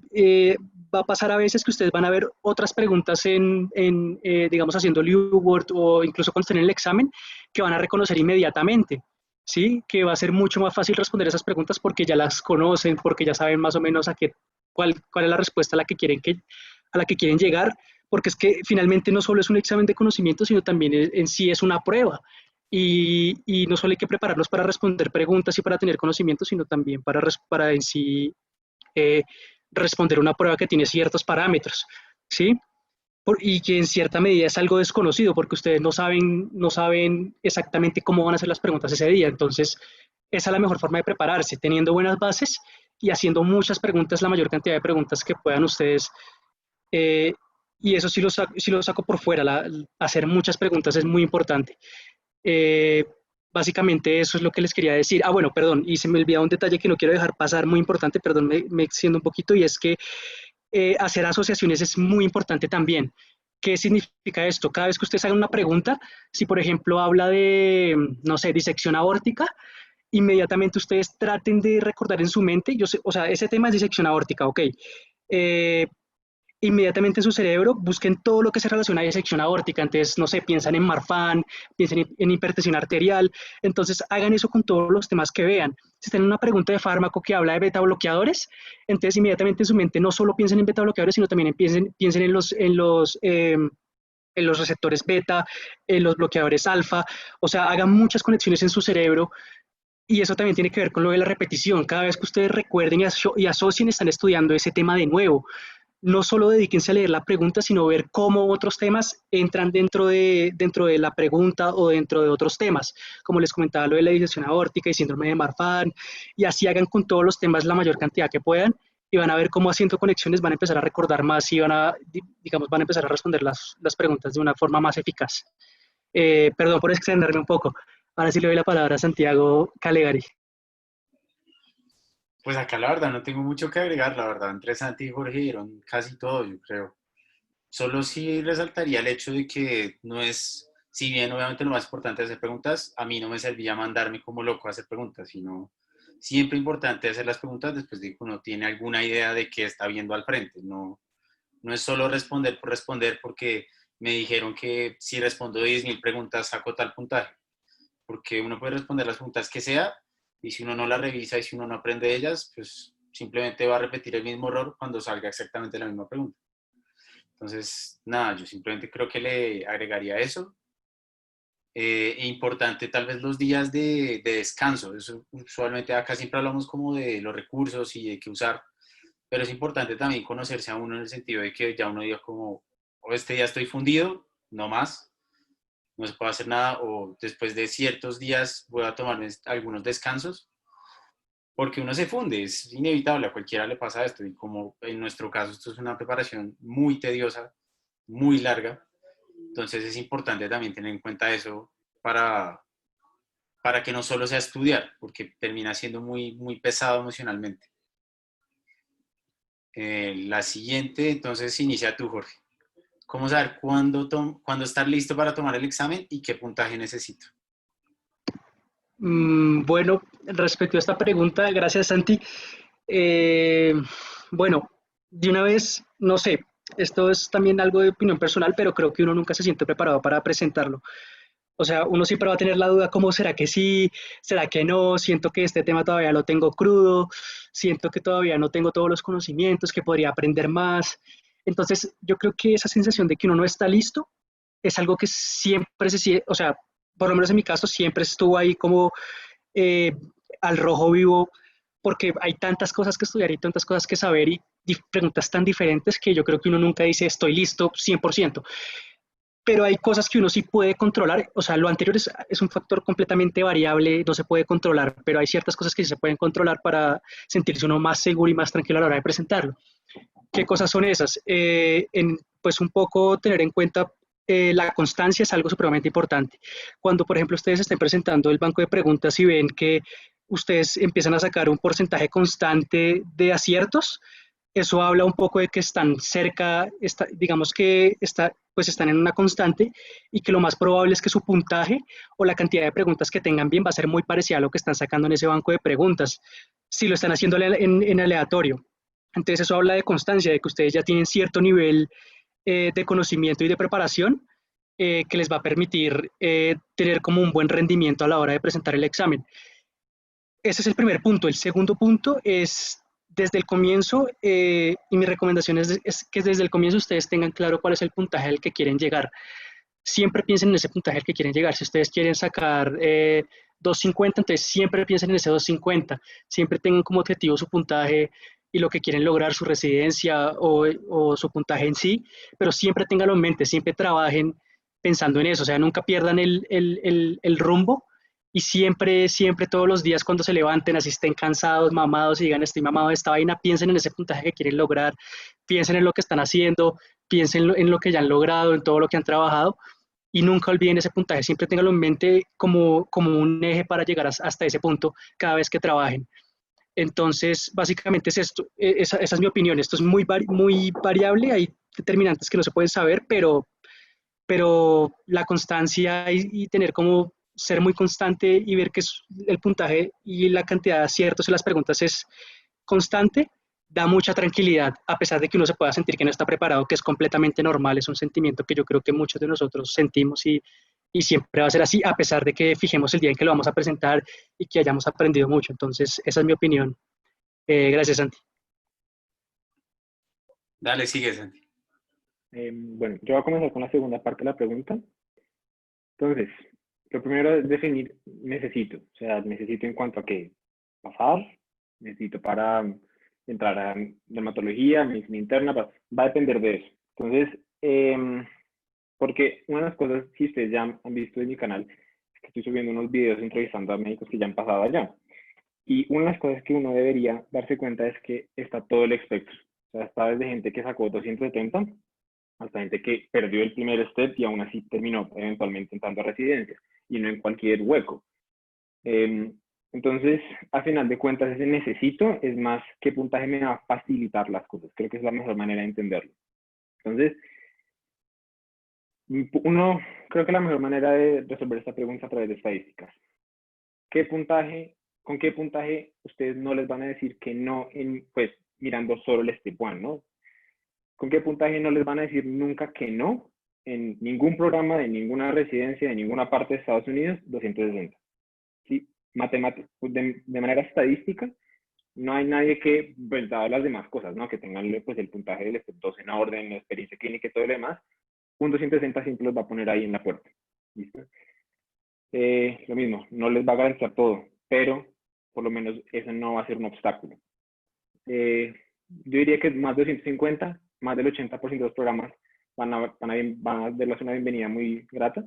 va a pasar a veces que ustedes van a ver otras preguntas digamos, haciendo el U-Word o incluso cuando estén en el examen, que van a reconocer inmediatamente, ¿sí? Que va a ser mucho más fácil responder esas preguntas porque ya las conocen, porque ya saben más o menos cuál es la respuesta a la que quieren llegar, porque es que finalmente no solo es un examen de conocimiento, sino también en sí es una prueba. Y no solo hay que prepararlos para responder preguntas y para tener conocimiento, sino también para en sí eh, responder una prueba que tiene ciertos parámetros, ¿sí? Y que en cierta medida es algo desconocido, porque ustedes no saben exactamente cómo van a ser las preguntas ese día. Entonces, esa es la mejor forma de prepararse, teniendo buenas bases y haciendo muchas preguntas, la mayor cantidad de preguntas que puedan ustedes. eh, y eso sí lo saco por fuera, hacer muchas preguntas es muy importante. Eh, Básicamente eso es lo que les quería decir. Ah, bueno, perdón, y se me olvidó un detalle que no quiero dejar pasar, muy importante, perdón, me extiendo un poquito, y es que hacer asociaciones es muy importante también. ¿Qué significa esto? Cada vez que ustedes hagan una pregunta, si por ejemplo habla de, no sé, disección aórtica, inmediatamente ustedes traten de recordar en su mente, yo sé, o sea, ese tema es disección aórtica, ok. Eh, Inmediatamente en su cerebro busquen todo lo que se relaciona a disección aórtica. Entonces, no sé, piensan en Marfan, piensen en hipertensión arterial. Entonces, hagan eso con todos los temas que vean. Si están en una pregunta de fármaco que habla de beta bloqueadores, entonces inmediatamente en su mente no solo piensen en beta bloqueadores, sino también piensen en los receptores beta, en los bloqueadores alfa. O sea, hagan muchas conexiones en su cerebro. Y eso también tiene que ver con lo de la repetición. Cada vez que ustedes recuerden y asocien, están estudiando ese tema de nuevo. No solo dedíquense a leer la pregunta, sino ver cómo otros temas entran dentro de la pregunta o dentro de otros temas, como les comentaba lo de la disección aórtica y síndrome de Marfan, y así hagan con todos los temas la mayor cantidad que puedan, y van a ver cómo haciendo conexiones van a empezar a recordar más y digamos, van a empezar a responder las preguntas de una forma más eficaz. Perdón por extenderme un poco. Ahora sí le doy la palabra a Santiago Calegari. Pues acá la verdad no tengo mucho que agregar, la verdad, entre Santi y Jorge dieron casi todo, yo creo. Solo sí resaltaría el hecho de que no es, si bien obviamente lo más importante es hacer preguntas, a mí no me servía mandarme como loco a hacer preguntas, sino siempre importante hacer las preguntas después de que uno tiene alguna idea de qué está viendo al frente. No, no es solo responder por responder porque me dijeron que si respondo 10.000 preguntas saco tal puntaje, porque uno puede responder las preguntas que sea y si uno no las revisa y si uno no aprende de ellas, pues simplemente va a repetir el mismo error cuando salga exactamente la misma pregunta. Entonces, nada, yo simplemente creo que le agregaría eso. Importante tal vez los días de descanso. Eso, usualmente acá siempre hablamos como de los recursos y de qué usar, pero es importante también conocerse a uno en el sentido de que ya uno diga como, o este día estoy fundido, no más, no se puede hacer nada, o después de ciertos días voy a tomarme algunos descansos, porque uno se funde, es inevitable, a cualquiera le pasa esto, y como en nuestro caso esto es una preparación muy tediosa, muy larga, entonces es importante también tener en cuenta eso para, para que no solo sea estudiar, porque termina siendo muy, muy pesado emocionalmente. La siguiente, entonces inicia tú, Jorge. ¿Cómo saber cuándo estar listo para tomar el examen y qué puntaje necesito? Bueno, respecto a esta pregunta, gracias Santi. Eh, bueno, de una vez, no sé, esto es también algo de opinión personal, pero creo que uno nunca se siente preparado para presentarlo. O sea, uno siempre va a tener la duda, ¿cómo será que sí? ¿Será que no? Siento que este tema todavía lo tengo crudo, siento que todavía no tengo todos los conocimientos, que podría aprender más. Entonces, yo creo que esa sensación de que uno no está listo es algo que siempre o sea, por lo menos en mi caso, siempre estuvo ahí como eh, al rojo vivo, porque hay tantas cosas que estudiar y tantas cosas que saber y preguntas tan diferentes que yo creo que uno nunca dice estoy listo 100%. pero hay cosas que uno sí puede controlar, o sea, lo anterior es un factor completamente variable, no se puede controlar, pero hay ciertas cosas que sí se pueden controlar para sentirse uno más seguro y más tranquilo a la hora de presentarlo. ¿Qué cosas son esas? Pues un poco tener en cuenta la constancia es algo supremamente importante. Cuando, por ejemplo, ustedes estén presentando el banco de preguntas y ven que ustedes empiezan a sacar un porcentaje constante de aciertos, eso habla un poco de que están cerca, digamos que pues están en una constante y que lo más probable es que su puntaje o la cantidad de preguntas que tengan bien va a ser muy parecida a lo que están sacando en ese banco de preguntas, si lo están haciendo en aleatorio. Entonces eso habla de constancia, de que ustedes ya tienen cierto nivel de conocimiento y de preparación que les va a permitir tener como un buen rendimiento a la hora de presentar el examen. Ese es el primer punto. El segundo punto es desde el comienzo, y mi recomendación es que desde el comienzo ustedes tengan claro cuál es el puntaje al que quieren llegar. Siempre piensen en ese puntaje al que quieren llegar. Si ustedes quieren sacar 250, entonces siempre piensen en ese 250. Siempre tengan como objetivo su puntaje y lo que quieren lograr, su residencia o su puntaje en sí, pero siempre ténganlo en mente, siempre trabajen pensando en eso, o sea, nunca pierdan el rumbo y siempre, siempre todos los días cuando se levanten, así estén cansados, mamados y digan, estoy mamado de esta vaina, piensen en ese puntaje que quieren lograr, piensen en lo que están haciendo, piensen en lo que ya han logrado, en todo lo que han trabajado y nunca olviden ese puntaje, siempre ténganlo en mente como un eje para llegar hasta ese punto cada vez que trabajen. Entonces, básicamente es esto, esa es mi opinión, esto es muy variable, hay determinantes que no se pueden saber, pero la constancia y tener como ser muy constante y ver que el puntaje y la cantidad de aciertos en las preguntas es constante, da mucha tranquilidad, a pesar de que uno se pueda sentir que no está preparado, que es completamente normal, es un sentimiento que yo creo que muchos de nosotros sentimos y siempre va a ser así, a pesar de que fijemos el día en que lo vamos a presentar y que hayamos aprendido mucho. Entonces, esa es mi opinión. Gracias, Santi. Dale, sigue, Santi. Bueno, yo voy a comenzar con la segunda parte de la pregunta. Entonces, lo primero es definir necesito. O sea, necesito en cuanto a qué pasar, necesito para entrar a dermatología, medicina interna, va a depender de eso. Entonces, porque una de las cosas, si ustedes ya han visto en mi canal, es que estoy subiendo unos videos entrevistando a médicos que ya han pasado allá. Y una de las cosas que uno debería darse cuenta es que está todo el espectro. O sea, está desde gente que sacó 270 hasta gente que perdió el primer step y aún así terminó eventualmente entrando a residencia y no en cualquier hueco. Entonces, a final de cuentas, ese necesito es más qué puntaje me va a facilitar las cosas. Creo que es la mejor manera de entenderlo. Entonces, creo que la mejor manera de resolver esta pregunta a través de estadísticas. ¿Con qué puntaje ustedes no les van a decir que no, pues mirando solo el Step 1, ¿no? ¿Con qué puntaje no les van a decir nunca que no en ningún programa de ninguna residencia de ninguna parte de Estados Unidos? 260. ¿Sí? De manera estadística, no hay nadie que, pues, dado las demás cosas, ¿no? Que tengan pues, el puntaje del Step 2 en orden, la experiencia clínica y todo lo demás, un 260 siempre los va a poner ahí en la puerta. ¿Listo? Lo mismo, no les va a garantizar todo, pero por lo menos eso no va a ser un obstáculo. Yo diría que más de 250, más del 80% de los programas van a darles una bienvenida muy grata.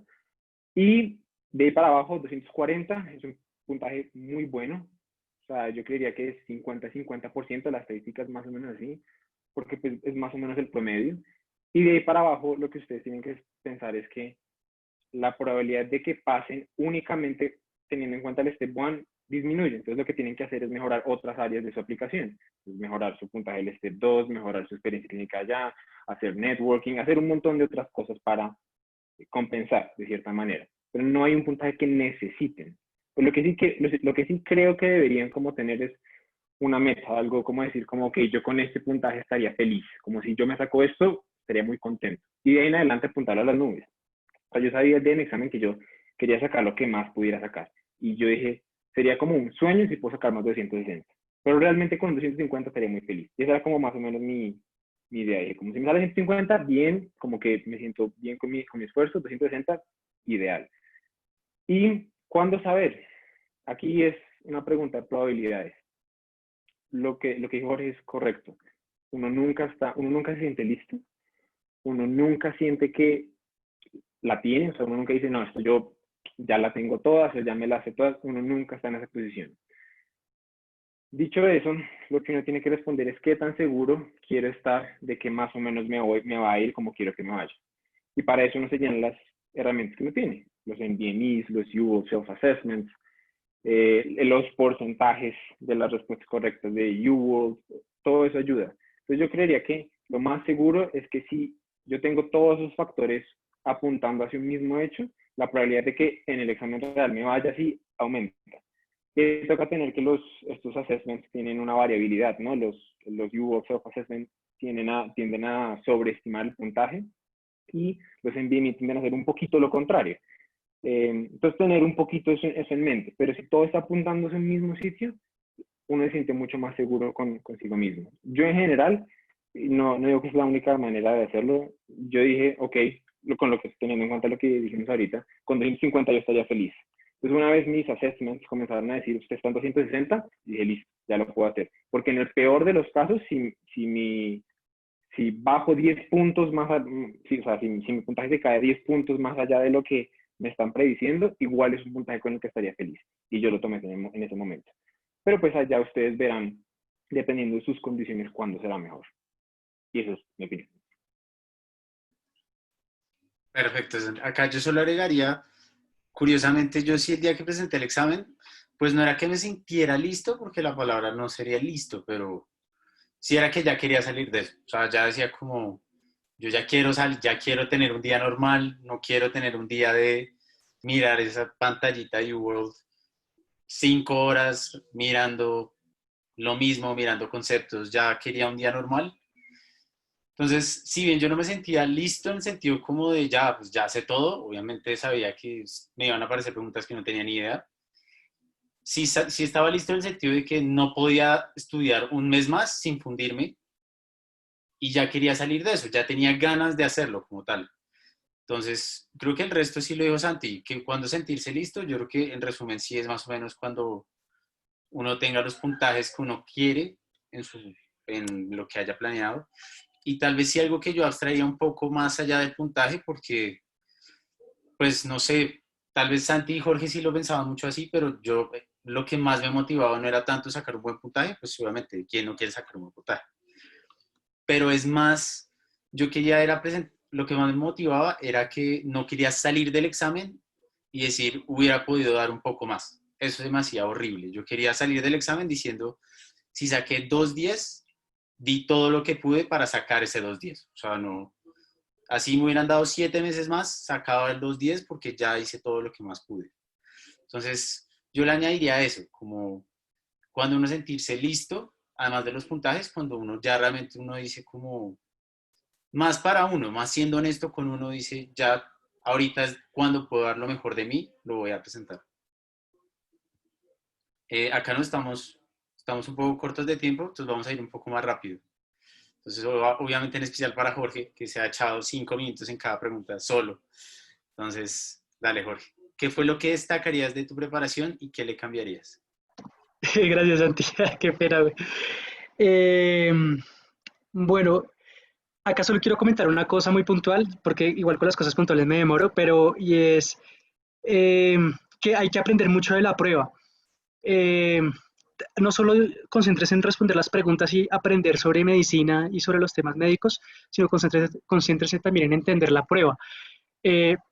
Y de ahí para abajo, 240 es un puntaje muy bueno. O sea, yo creería que es 50-50%, la estadística es más o menos así, porque pues, es más o menos el promedio. Y de ahí para abajo, lo que ustedes tienen que pensar es que la probabilidad de que pasen únicamente teniendo en cuenta el Step 1 disminuye. Entonces lo que tienen que hacer es mejorar otras áreas de su aplicación. Mejorar su puntaje del Step 2, mejorar su experiencia clínica allá, hacer networking, hacer un montón de otras cosas para compensar de cierta manera. Pero no hay un puntaje que necesiten. Pues lo que sí creo que deberían como tener es una meta, algo como decir como que yo con este puntaje estaría feliz, como si yo me saco esto, estaría muy contento. Y de ahí en adelante apuntar a las nubes. O sea, yo sabía del examen que yo quería sacar lo que más pudiera sacar. Y yo dije, sería como un sueño si puedo sacar más de 260. Pero realmente con 250 estaría muy feliz. Y esa era como más o menos mi idea. Y como si me sale 150, bien, como que me siento bien con mi esfuerzo, 260, ideal. ¿Y cuándo saber? Aquí es una pregunta de probabilidades. Lo que dijo Jorge es correcto. Uno nunca se siente listo. Uno nunca siente que la tiene, o sea, uno nunca dice, no, esto yo ya la tengo todas, o ya me las sé todas, uno nunca está en esa posición. Dicho eso, lo que uno tiene que responder es qué tan seguro quiero estar de que más o menos me va a ir como quiero que me vaya. Y para eso uno se llenan las herramientas que uno tiene, los NBMEs, los UWorld Self-Assessments, los porcentajes de las respuestas correctas de UWorld, todo eso ayuda. Entonces yo creería que lo más seguro es que si yo tengo todos esos factores apuntando hacia un mismo hecho, la probabilidad de que en el examen real me vaya así aumenta. Toca tener que estos assessments tienen una variabilidad, ¿no? Los UWorld Self-Assessment tienden a sobreestimar el puntaje y los NBME tienden a hacer un poquito lo contrario. Entonces, tener un poquito eso en mente. Pero si todo está apuntando hacia un mismo sitio, uno se siente mucho más seguro consigo mismo. Yo, en general, no digo que es la única manera de hacerlo. Yo dije, ok, con lo que teniendo en cuenta lo que dijimos ahorita, con 250 yo estaría feliz. Entonces, una vez mis assessments comenzaron a decir, usted está en 260, dije, listo, ya lo puedo hacer. Porque en el peor de los casos, si bajo 10 puntos más, o sea, si mi puntaje se cae 10 puntos más allá de lo que me están prediciendo, igual es un puntaje con el que estaría feliz. Y yo lo tomé en ese momento. Pero pues allá ustedes verán, dependiendo de sus condiciones, cuándo será mejor. Y eso es mi opinión. Perfecto. Acá yo solo agregaría, curiosamente, yo sí el día que presenté el examen, pues no era que me sintiera listo, porque la palabra no sería listo, pero sí era que ya quería salir de eso. O sea, ya decía como, yo ya quiero salir, ya quiero tener un día normal, no quiero tener un día de mirar esa pantallita de UWorld 5 horas mirando lo mismo, mirando conceptos, ya quería un día normal. Entonces, si bien yo no me sentía listo en el sentido como de ya, pues ya sé todo, obviamente sabía que me iban a aparecer preguntas que no tenía ni idea. Sí estaba listo en el sentido de que no podía estudiar un mes más sin fundirme y ya quería salir de eso, ya tenía ganas de hacerlo como tal. Entonces, creo que el resto sí lo dijo Santi, que cuando sentirse listo, yo creo que en resumen sí es más o menos cuando uno tenga los puntajes que uno quiere en lo que haya planeado. Y tal vez sí algo que yo abstraía un poco más allá del puntaje, porque, pues no sé, tal vez Santi y Jorge sí lo pensaban mucho así, pero yo lo que más me motivaba no era tanto sacar un buen puntaje, pues obviamente, ¿quién no quiere sacar un buen puntaje? Pero es más, yo quería lo que más me motivaba era que no quería salir del examen y decir, hubiera podido dar un poco más. Eso es demasiado horrible. Yo quería salir del examen diciendo, si saqué 2.10, di todo lo que pude para sacar ese 2.10. O sea, no, así me hubieran dado 7 meses más, sacaba el 2.10 porque ya hice todo lo que más pude. Entonces, yo le añadiría eso, como cuando uno sentirse listo, además de los puntajes, cuando uno ya realmente uno dice como, más para uno, más siendo honesto con uno, dice, ya ahorita es cuando puedo dar lo mejor de mí, lo voy a presentar. Acá no estamos un poco cortos de tiempo, entonces vamos a ir un poco más rápido. Entonces, obviamente en especial para Jorge, que se ha echado 5 minutos en cada pregunta solo. Entonces, dale Jorge, ¿qué fue lo que destacarías de tu preparación y qué le cambiarías? Gracias, Santi. Qué pena, güey. Eh, bueno, acá solo quiero comentar una cosa muy puntual, porque igual con las cosas puntuales me demoro, pero y es eh, que hay que aprender mucho de la prueba. Eh, no solo concéntrese en responder las preguntas y aprender sobre medicina y sobre los temas médicos, sino concéntrese también en entender la prueba.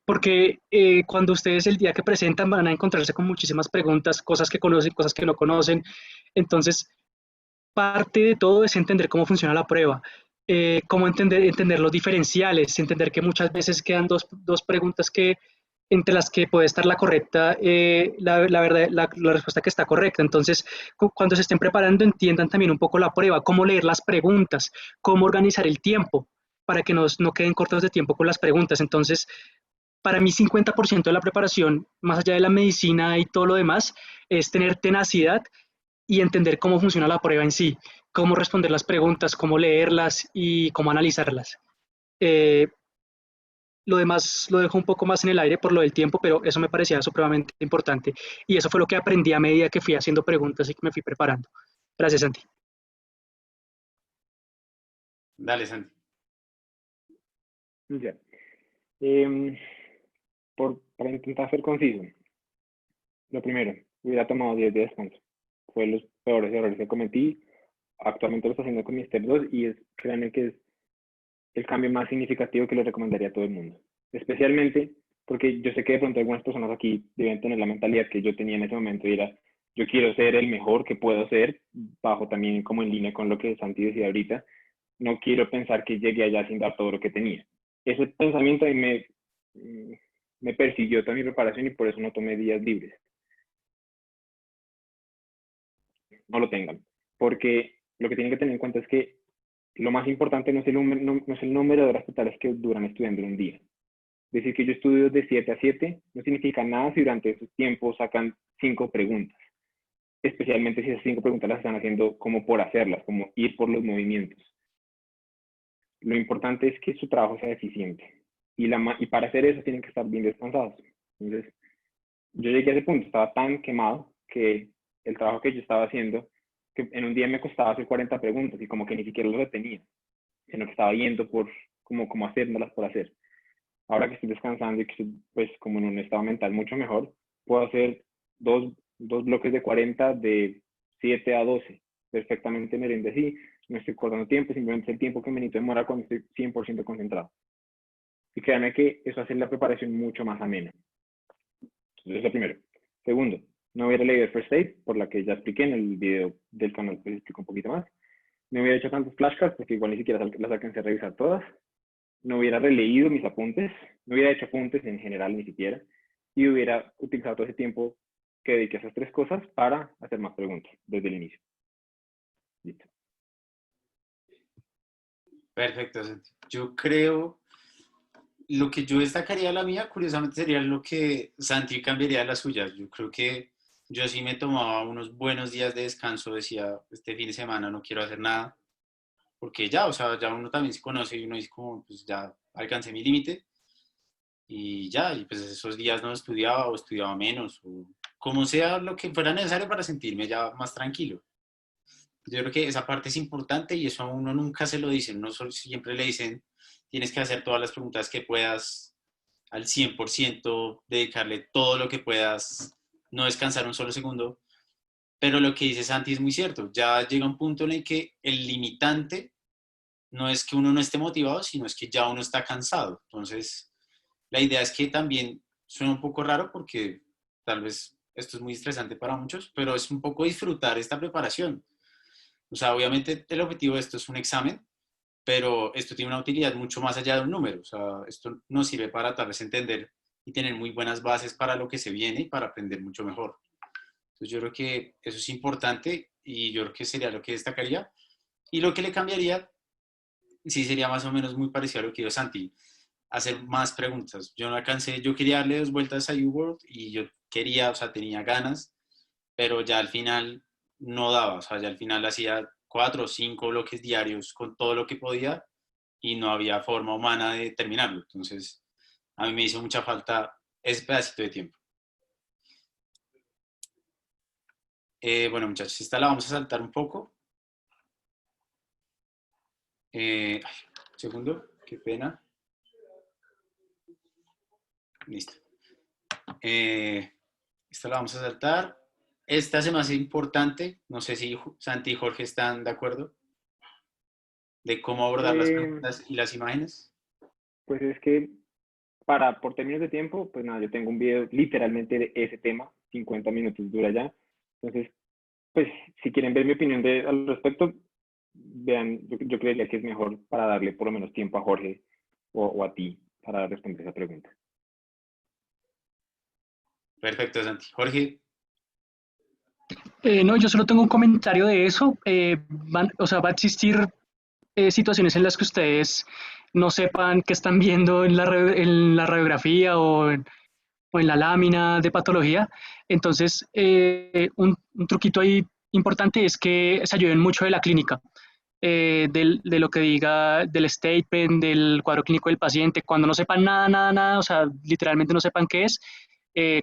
Porque cuando ustedes el día que presentan van a encontrarse con muchísimas preguntas, cosas que conocen, cosas que no conocen. Entonces, parte de todo es entender cómo funciona la prueba, cómo entender los diferenciales, entender que muchas veces quedan dos preguntas entre las que puede estar la correcta, verdad, la respuesta que está correcta. Entonces, cuando se estén preparando, entiendan también un poco la prueba, cómo leer las preguntas, cómo organizar el tiempo para que no queden cortos de tiempo con las preguntas. Entonces, para mí 50% de la preparación, más allá de la medicina y todo lo demás, es tener tenacidad y entender cómo funciona la prueba en sí, cómo responder las preguntas, cómo leerlas y cómo analizarlas. Eh, lo demás lo dejo un poco más en el aire por lo del tiempo, pero eso me parecía supremamente importante y eso fue lo que aprendí a medida que fui haciendo preguntas y que me fui preparando. Gracias, Santi. Dale, Santi. Ya. para intentar ser conciso, lo primero, hubiera tomado 10 de descanso. Fue los peores errores que cometí. Actualmente lo estoy haciendo con mi Step 2 y créanme que es el cambio más significativo que le recomendaría a todo el mundo. Especialmente porque yo sé que de pronto algunas personas aquí deben tener la mentalidad que yo tenía en ese momento y era, yo quiero ser el mejor que puedo ser, bajo también como en línea con lo que Santi decía ahorita, no quiero pensar que llegué allá sin dar todo lo que tenía. Ese pensamiento ahí me persiguió toda mi preparación y por eso no tomé días libres. No lo tengan, porque lo que tienen que tener en cuenta es que lo más importante no es el número de horas totales que duran estudiando en un día. Decir que yo estudio de 7 a 7 no significa nada si durante esos tiempos sacan 5 preguntas, especialmente si esas 5 preguntas las están haciendo como por hacerlas, como ir por los movimientos. Lo importante es que su trabajo sea eficiente y para hacer eso tienen que estar bien descansados. Entonces, yo llegué a ese punto, estaba tan quemado que el trabajo que yo estaba haciendo, que en un día me costaba hacer 40 preguntas y como que ni siquiera lo retenía, sino que estaba yendo por como haciéndolas por hacer. Ahora que estoy descansando y que estoy pues como en un estado mental mucho mejor, puedo hacer dos bloques de 40 de 7 a 12. Perfectamente me rinde así, no estoy cortando tiempo, simplemente el tiempo que me necesito demorar cuando estoy 100% concentrado. Y créanme que eso hace la preparación mucho más amena. Eso es lo primero. Segundo, no hubiera leído el First Aid, por la que ya expliqué en el video del canal, pues explico un poquito más. No hubiera hecho tantos flashcards, porque igual ni siquiera las alcancé a revisar todas. No hubiera releído mis apuntes, no hubiera hecho apuntes en general ni siquiera, y hubiera utilizado todo ese tiempo que dediqué a esas 3 cosas para hacer más preguntas desde el inicio. Listo. Perfecto. Yo creo, lo que yo destacaría de la mía, curiosamente, sería lo que Santi cambiaría de la suya. Yo creo que yo sí me tomaba unos buenos días de descanso, decía, este fin de semana no quiero hacer nada, porque ya, o sea, ya uno también se conoce y uno dice como, pues ya alcancé mi límite y ya, y pues esos días no estudiaba o estudiaba menos, o como sea lo que fuera necesario para sentirme ya más tranquilo. Yo creo que esa parte es importante y eso a uno nunca se lo dicen, uno siempre le dicen, tienes que hacer todas las preguntas que puedas al 100%, dedicarle todo lo que puedas, no descansar un solo segundo, pero lo que dice Santi es muy cierto, ya llega un punto en el que el limitante no es que uno no esté motivado, sino es que ya uno está cansado. Entonces, la idea es que también suena un poco raro porque tal vez esto es muy estresante para muchos, pero es un poco disfrutar esta preparación. O sea, obviamente el objetivo de esto es un examen, pero esto tiene una utilidad mucho más allá de un número. O sea, esto nos sirve para tal vez entender y tener muy buenas bases para lo que se viene y para aprender mucho mejor. Entonces yo creo que eso es importante y yo creo que sería lo que destacaría. Y lo que le cambiaría, sí sería más o menos muy parecido a lo que dijo Santi, hacer más preguntas. Yo no alcancé, yo quería darle 2 vueltas a UWorld y yo quería, o sea, tenía ganas, pero ya al final no daba, o sea, ya al final hacía 4 o 5 bloques diarios con todo lo que podía y no había forma humana de terminarlo. Entonces, a mí me hizo mucha falta ese pedacito de tiempo. Bueno, muchachos, esta la vamos a saltar un poco. Segundo, qué pena. Listo. Esta la vamos a saltar. Esta se me hace importante. No sé si Santi y Jorge están de acuerdo de cómo abordar las preguntas y las imágenes. Pues es que por términos de tiempo, pues nada, yo tengo un video literalmente de ese tema, 50 minutos dura ya. Entonces, pues si quieren ver mi opinión al respecto, vean, yo creería que es mejor para darle por lo menos tiempo a Jorge o a ti para responder esa pregunta. Perfecto, Santi. Jorge. No, yo solo tengo un comentario de eso. O sea, va a existir situaciones en las que ustedes no sepan qué están viendo en la radiografía o en la lámina de patología. Entonces, un truquito ahí importante es que se ayuden mucho de la clínica, de lo que diga, del statement, del cuadro clínico del paciente. Cuando no sepan nada, o sea, literalmente no sepan qué es,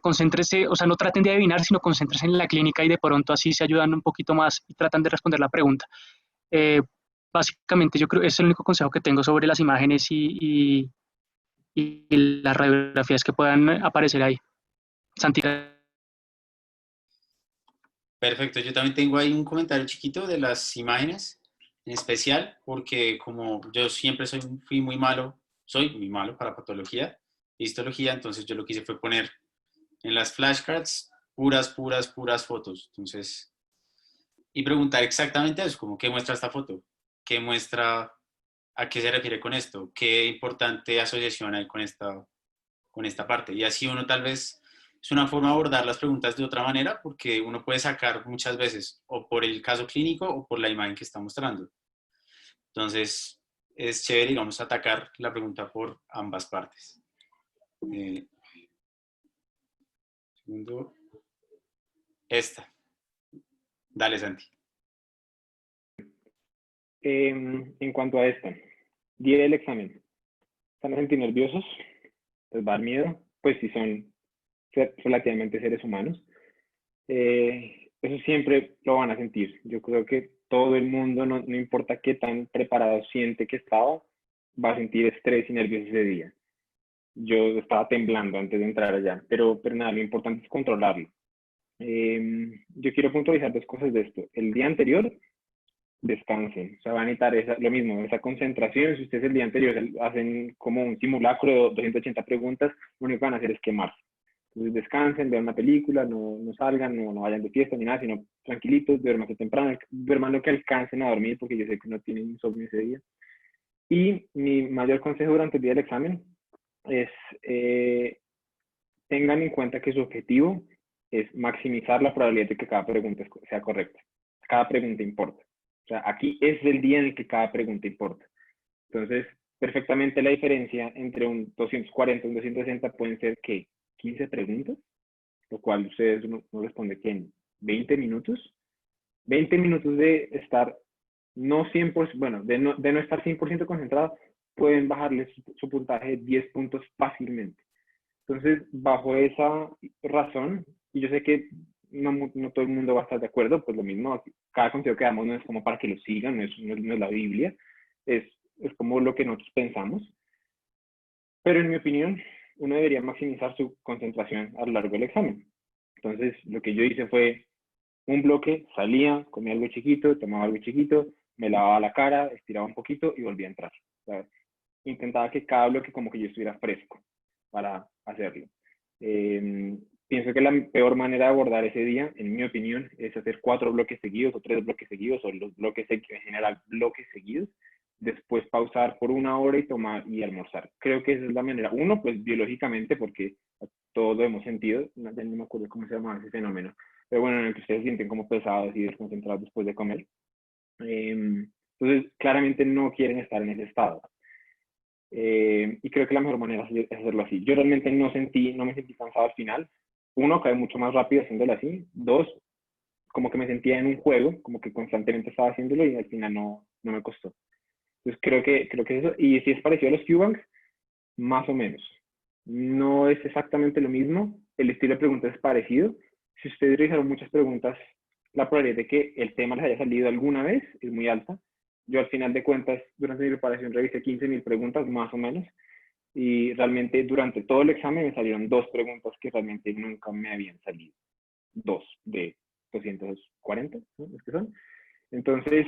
concéntrese, o sea, no traten de adivinar, sino concéntrense en la clínica y de pronto así se ayudan un poquito más y tratan de responder la pregunta. Eh, Básicamente, yo creo que es el único consejo que tengo sobre las imágenes y las radiografías que puedan aparecer ahí. Santi. Perfecto, yo también tengo ahí un comentario chiquito de las imágenes, en especial porque como yo siempre soy muy malo para patología, histología, entonces yo lo que hice fue poner en las flashcards puras fotos. Entonces, y preguntar exactamente eso, como qué muestra esta foto, qué muestra, a qué se refiere con esto, qué importante asociación hay con esta parte. Y así uno tal vez es una forma de abordar las preguntas de otra manera porque uno puede sacar muchas veces o por el caso clínico o por la imagen que está mostrando. Entonces, es chévere, digamos, atacar la pregunta por ambas partes. Segundo, esta. Dale, Santi. En cuanto a esto, día del examen, ¿están a sentir nerviosos? ¿Les va a dar miedo? Pues si son relativamente seres humanos. Eso siempre lo van a sentir. Yo creo que todo el mundo, no importa qué tan preparado siente que estaba, va a sentir estrés y nervios ese día. Yo estaba temblando antes de entrar allá, pero nada, lo importante es controlarlo. Yo quiero puntualizar dos cosas de esto. El día anterior, descansen. O sea, van a necesitar lo mismo, esa concentración. Si ustedes el día anterior hacen como un simulacro de 280 preguntas, lo único que van a hacer es quemarse. Entonces descansen, vean una película, no salgan, no vayan de fiesta ni nada, sino tranquilitos, duerman temprano, duerman lo que alcancen a dormir, porque yo sé que no tienen insomnio ese día. Y mi mayor consejo durante el día del examen es tengan en cuenta que su objetivo es maximizar la probabilidad de que cada pregunta sea correcta. Cada pregunta importa. O sea, aquí es el día en el que cada pregunta importa. Entonces, perfectamente la diferencia entre un 240 y un 260 pueden ser que 15 preguntas, lo cual ustedes no responden que en 20 minutos. 20 minutos de estar no 100%, bueno, de no estar 100% concentrado, pueden bajarle su puntaje de 10 puntos fácilmente. Entonces, bajo esa razón, y yo sé que no todo el mundo va a estar de acuerdo, pues lo mismo, cada consejo que damos no es como para que lo sigan, no es la Biblia, es como lo que nosotros pensamos. Pero en mi opinión, uno debería maximizar su concentración a lo largo del examen. Entonces, lo que yo hice fue un bloque, salía, comía algo chiquito, tomaba algo chiquito, me lavaba la cara, estiraba un poquito y volvía a entrar. O sea, intentaba que cada bloque como que yo estuviera fresco para hacerlo. Pienso que la peor manera de abordar ese día, en mi opinión, es hacer 4 bloques seguidos o 3 bloques seguidos o los bloques en general bloques seguidos, después pausar por 1 hora y tomar y almorzar. Creo que esa es la manera. Uno, pues biológicamente, porque todos lo hemos sentido, no me acuerdo cómo se llama ese fenómeno, pero bueno, en el que ustedes se sienten como pesados y desconcentrados después de comer. Entonces, claramente no quieren estar en ese estado. Y creo que la mejor manera es hacerlo así. Yo realmente no me sentí cansado al final. Uno, acabé mucho más rápido haciéndolo así. Dos, como que me sentía en un juego, como que constantemente estaba haciéndolo y al final no me costó. Entonces creo que eso, y si es parecido a los Q-Banks, más o menos. No es exactamente lo mismo, el estilo de preguntas es parecido. Si ustedes realizaron muchas preguntas, la probabilidad de que el tema les haya salido alguna vez es muy alta. Yo al final de cuentas, durante mi preparación revisé 15.000 preguntas más o menos y realmente durante todo el examen me salieron 2 preguntas que realmente nunca me habían salido. 2 de 240, ¿no? ¿Es que son? Entonces,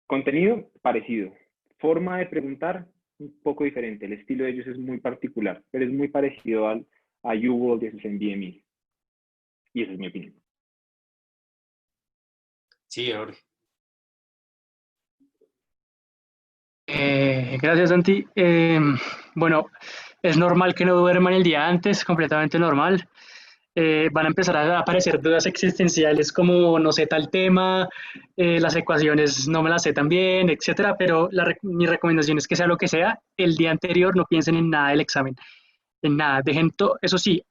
contenido parecido. Forma de preguntar un poco diferente. El estilo de ellos es muy particular, pero es muy parecido a UWorld y a sus NVMe. Y esa es mi opinión. Sí, Jorge. Gracias, Santi. Bueno, es normal que no duerman el día antes, completamente normal. Van a empezar a aparecer dudas existenciales como no sé tal tema, las ecuaciones no me las sé tan bien, etcétera, pero mi recomendación es que sea lo que sea, el día anterior no piensen en nada del examen, en nada, dejen todo, eso sí,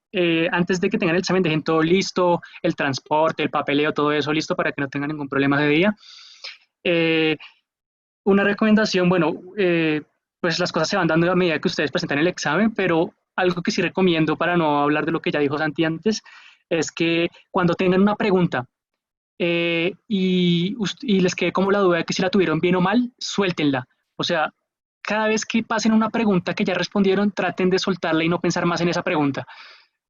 antes de que tengan el examen dejen todo listo, el transporte, el papeleo, todo eso listo para que no tengan ningún problema de día. Eh, una recomendación, bueno, pues las cosas se van dando a medida que ustedes presentan el examen, pero algo que sí recomiendo para no hablar de lo que ya dijo Santi antes, es que cuando tengan una pregunta y les quede como la duda de que si la tuvieron bien o mal, suéltenla. O sea, cada vez que pasen una pregunta que ya respondieron, traten de soltarla y no pensar más en esa pregunta.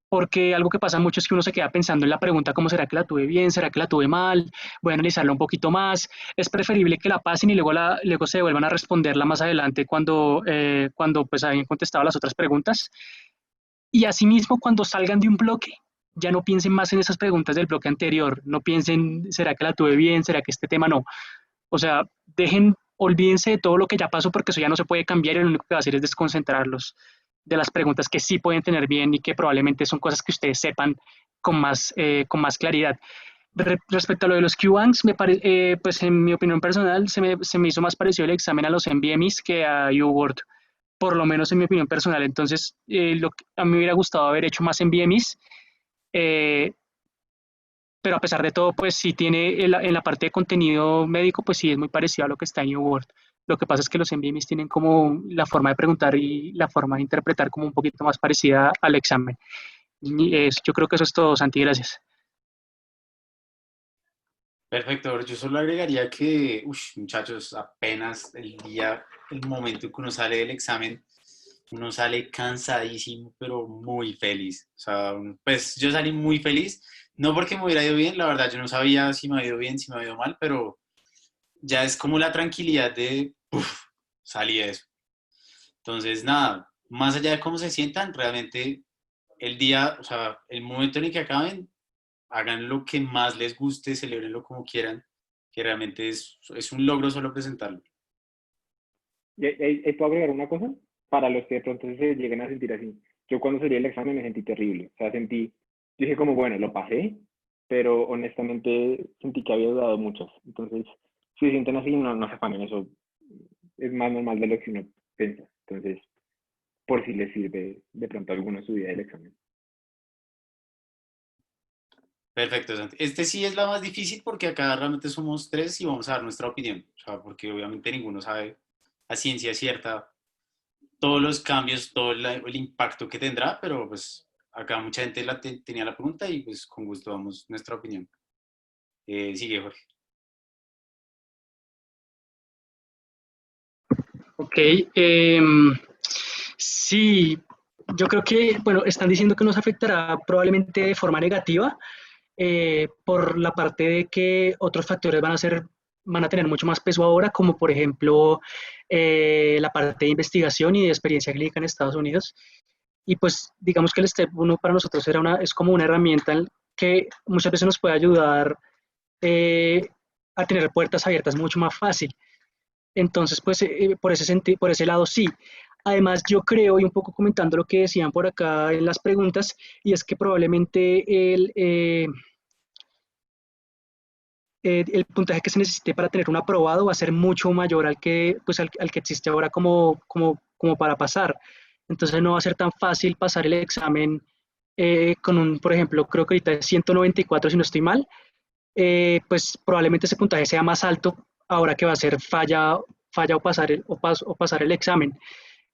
Porque algo que pasa mucho es que uno se queda pensando en la pregunta, ¿cómo será que la tuve bien? ¿Será que la tuve mal? Voy a analizarla un poquito más. Es preferible que la pasen y luego se vuelvan a responderla más adelante cuando pues hayan contestado las otras preguntas. Y asimismo, cuando salgan de un bloque, ya no piensen más en esas preguntas del bloque anterior. No piensen, ¿será que la tuve bien? ¿Será que este tema no? O sea, olvídense de todo lo que ya pasó porque eso ya no se puede cambiar y lo único que va a hacer es desconcentrarlos de las preguntas que sí pueden tener bien y que probablemente son cosas que ustedes sepan con más claridad. Respecto a lo de los Q-Banks, pues en mi opinión personal se me hizo más parecido el examen a los MBMIs que a U-Word, por lo menos en mi opinión personal. Entonces, a mí me hubiera gustado haber hecho más MBMIs, eh, pero a pesar de todo, pues sí tiene en la parte de contenido médico, pues sí es muy parecido a lo que está en Word. Lo que pasa es que los MBMIs tienen como la forma de preguntar y la forma de interpretar como un poquito más parecida al examen. Yo creo que eso es todo, Santi, gracias. Perfecto, yo solo agregaría que, muchachos, apenas el momento en que uno sale del examen, uno sale cansadísimo, pero muy feliz. O sea, pues yo salí muy feliz, no porque me hubiera ido bien, la verdad, yo no sabía si me había ido bien, si me había ido mal, pero ya es como la tranquilidad de, salí de eso. Entonces, nada, más allá de cómo se sientan, realmente el día, o sea, el momento en el que acaben, hagan lo que más les guste, celebrenlo como quieran, que realmente es un logro solo presentarlo. ¿Puedo agregar una cosa? Para los que de pronto se lleguen a sentir así. Yo cuando salí del examen me sentí terrible. O sea, dije como, bueno, lo pasé, pero honestamente sentí que había dudado muchas. Entonces, si se sienten así, no se afanen. Eso es más normal de lo que uno piensa. Entonces, por si les sirve de pronto a alguno su día del examen. Perfecto, Santi. Este sí es la más difícil porque acá realmente somos tres y vamos a dar nuestra opinión. O sea, porque obviamente ninguno sabe a ciencia cierta todos los cambios, todo el impacto que tendrá, pero pues acá mucha gente tenía la pregunta y pues con gusto damos nuestra opinión. Sigue, Jorge. Ok, sí, yo creo que, bueno, están diciendo que nos afectará probablemente de forma negativa por la parte de que otros factores van a tener mucho más peso ahora, como por ejemplo la parte de investigación y de experiencia clínica en Estados Unidos. Y pues digamos que el Step 1 para nosotros es como una herramienta que muchas veces nos puede ayudar eh, a tener puertas abiertas mucho más fácil. Entonces, pues por ese lado sí. Además, yo creo, y un poco comentando lo que decían por acá en las preguntas, y es que probablemente el puntaje que se necesite para tener un aprobado va a ser mucho mayor al que existe ahora como para pasar. Entonces no va a ser tan fácil pasar el examen con por ejemplo, creo que ahorita es 194 si no estoy mal, pues probablemente ese puntaje sea más alto ahora que va a ser falla o pasar el examen.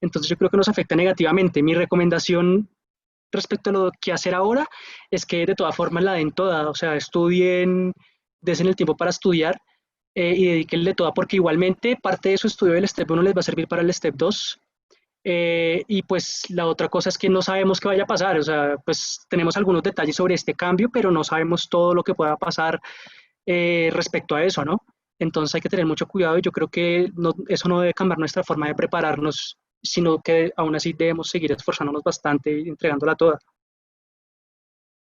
Entonces yo creo que nos afecta negativamente. Mi recomendación respecto a lo que hacer ahora es que de todas formas la den toda, o sea, estudien, desen el tiempo para estudiar y dediquenle toda, porque igualmente parte de su estudio del Step 1 les va a servir para el Step 2. Y pues la otra cosa es que no sabemos qué vaya a pasar, o sea, pues tenemos algunos detalles sobre este cambio, pero no sabemos todo lo que pueda pasar respecto a eso, ¿no? Entonces hay que tener mucho cuidado y yo creo que eso no debe cambiar nuestra forma de prepararnos, sino que aún así debemos seguir esforzándonos bastante y entregándola toda.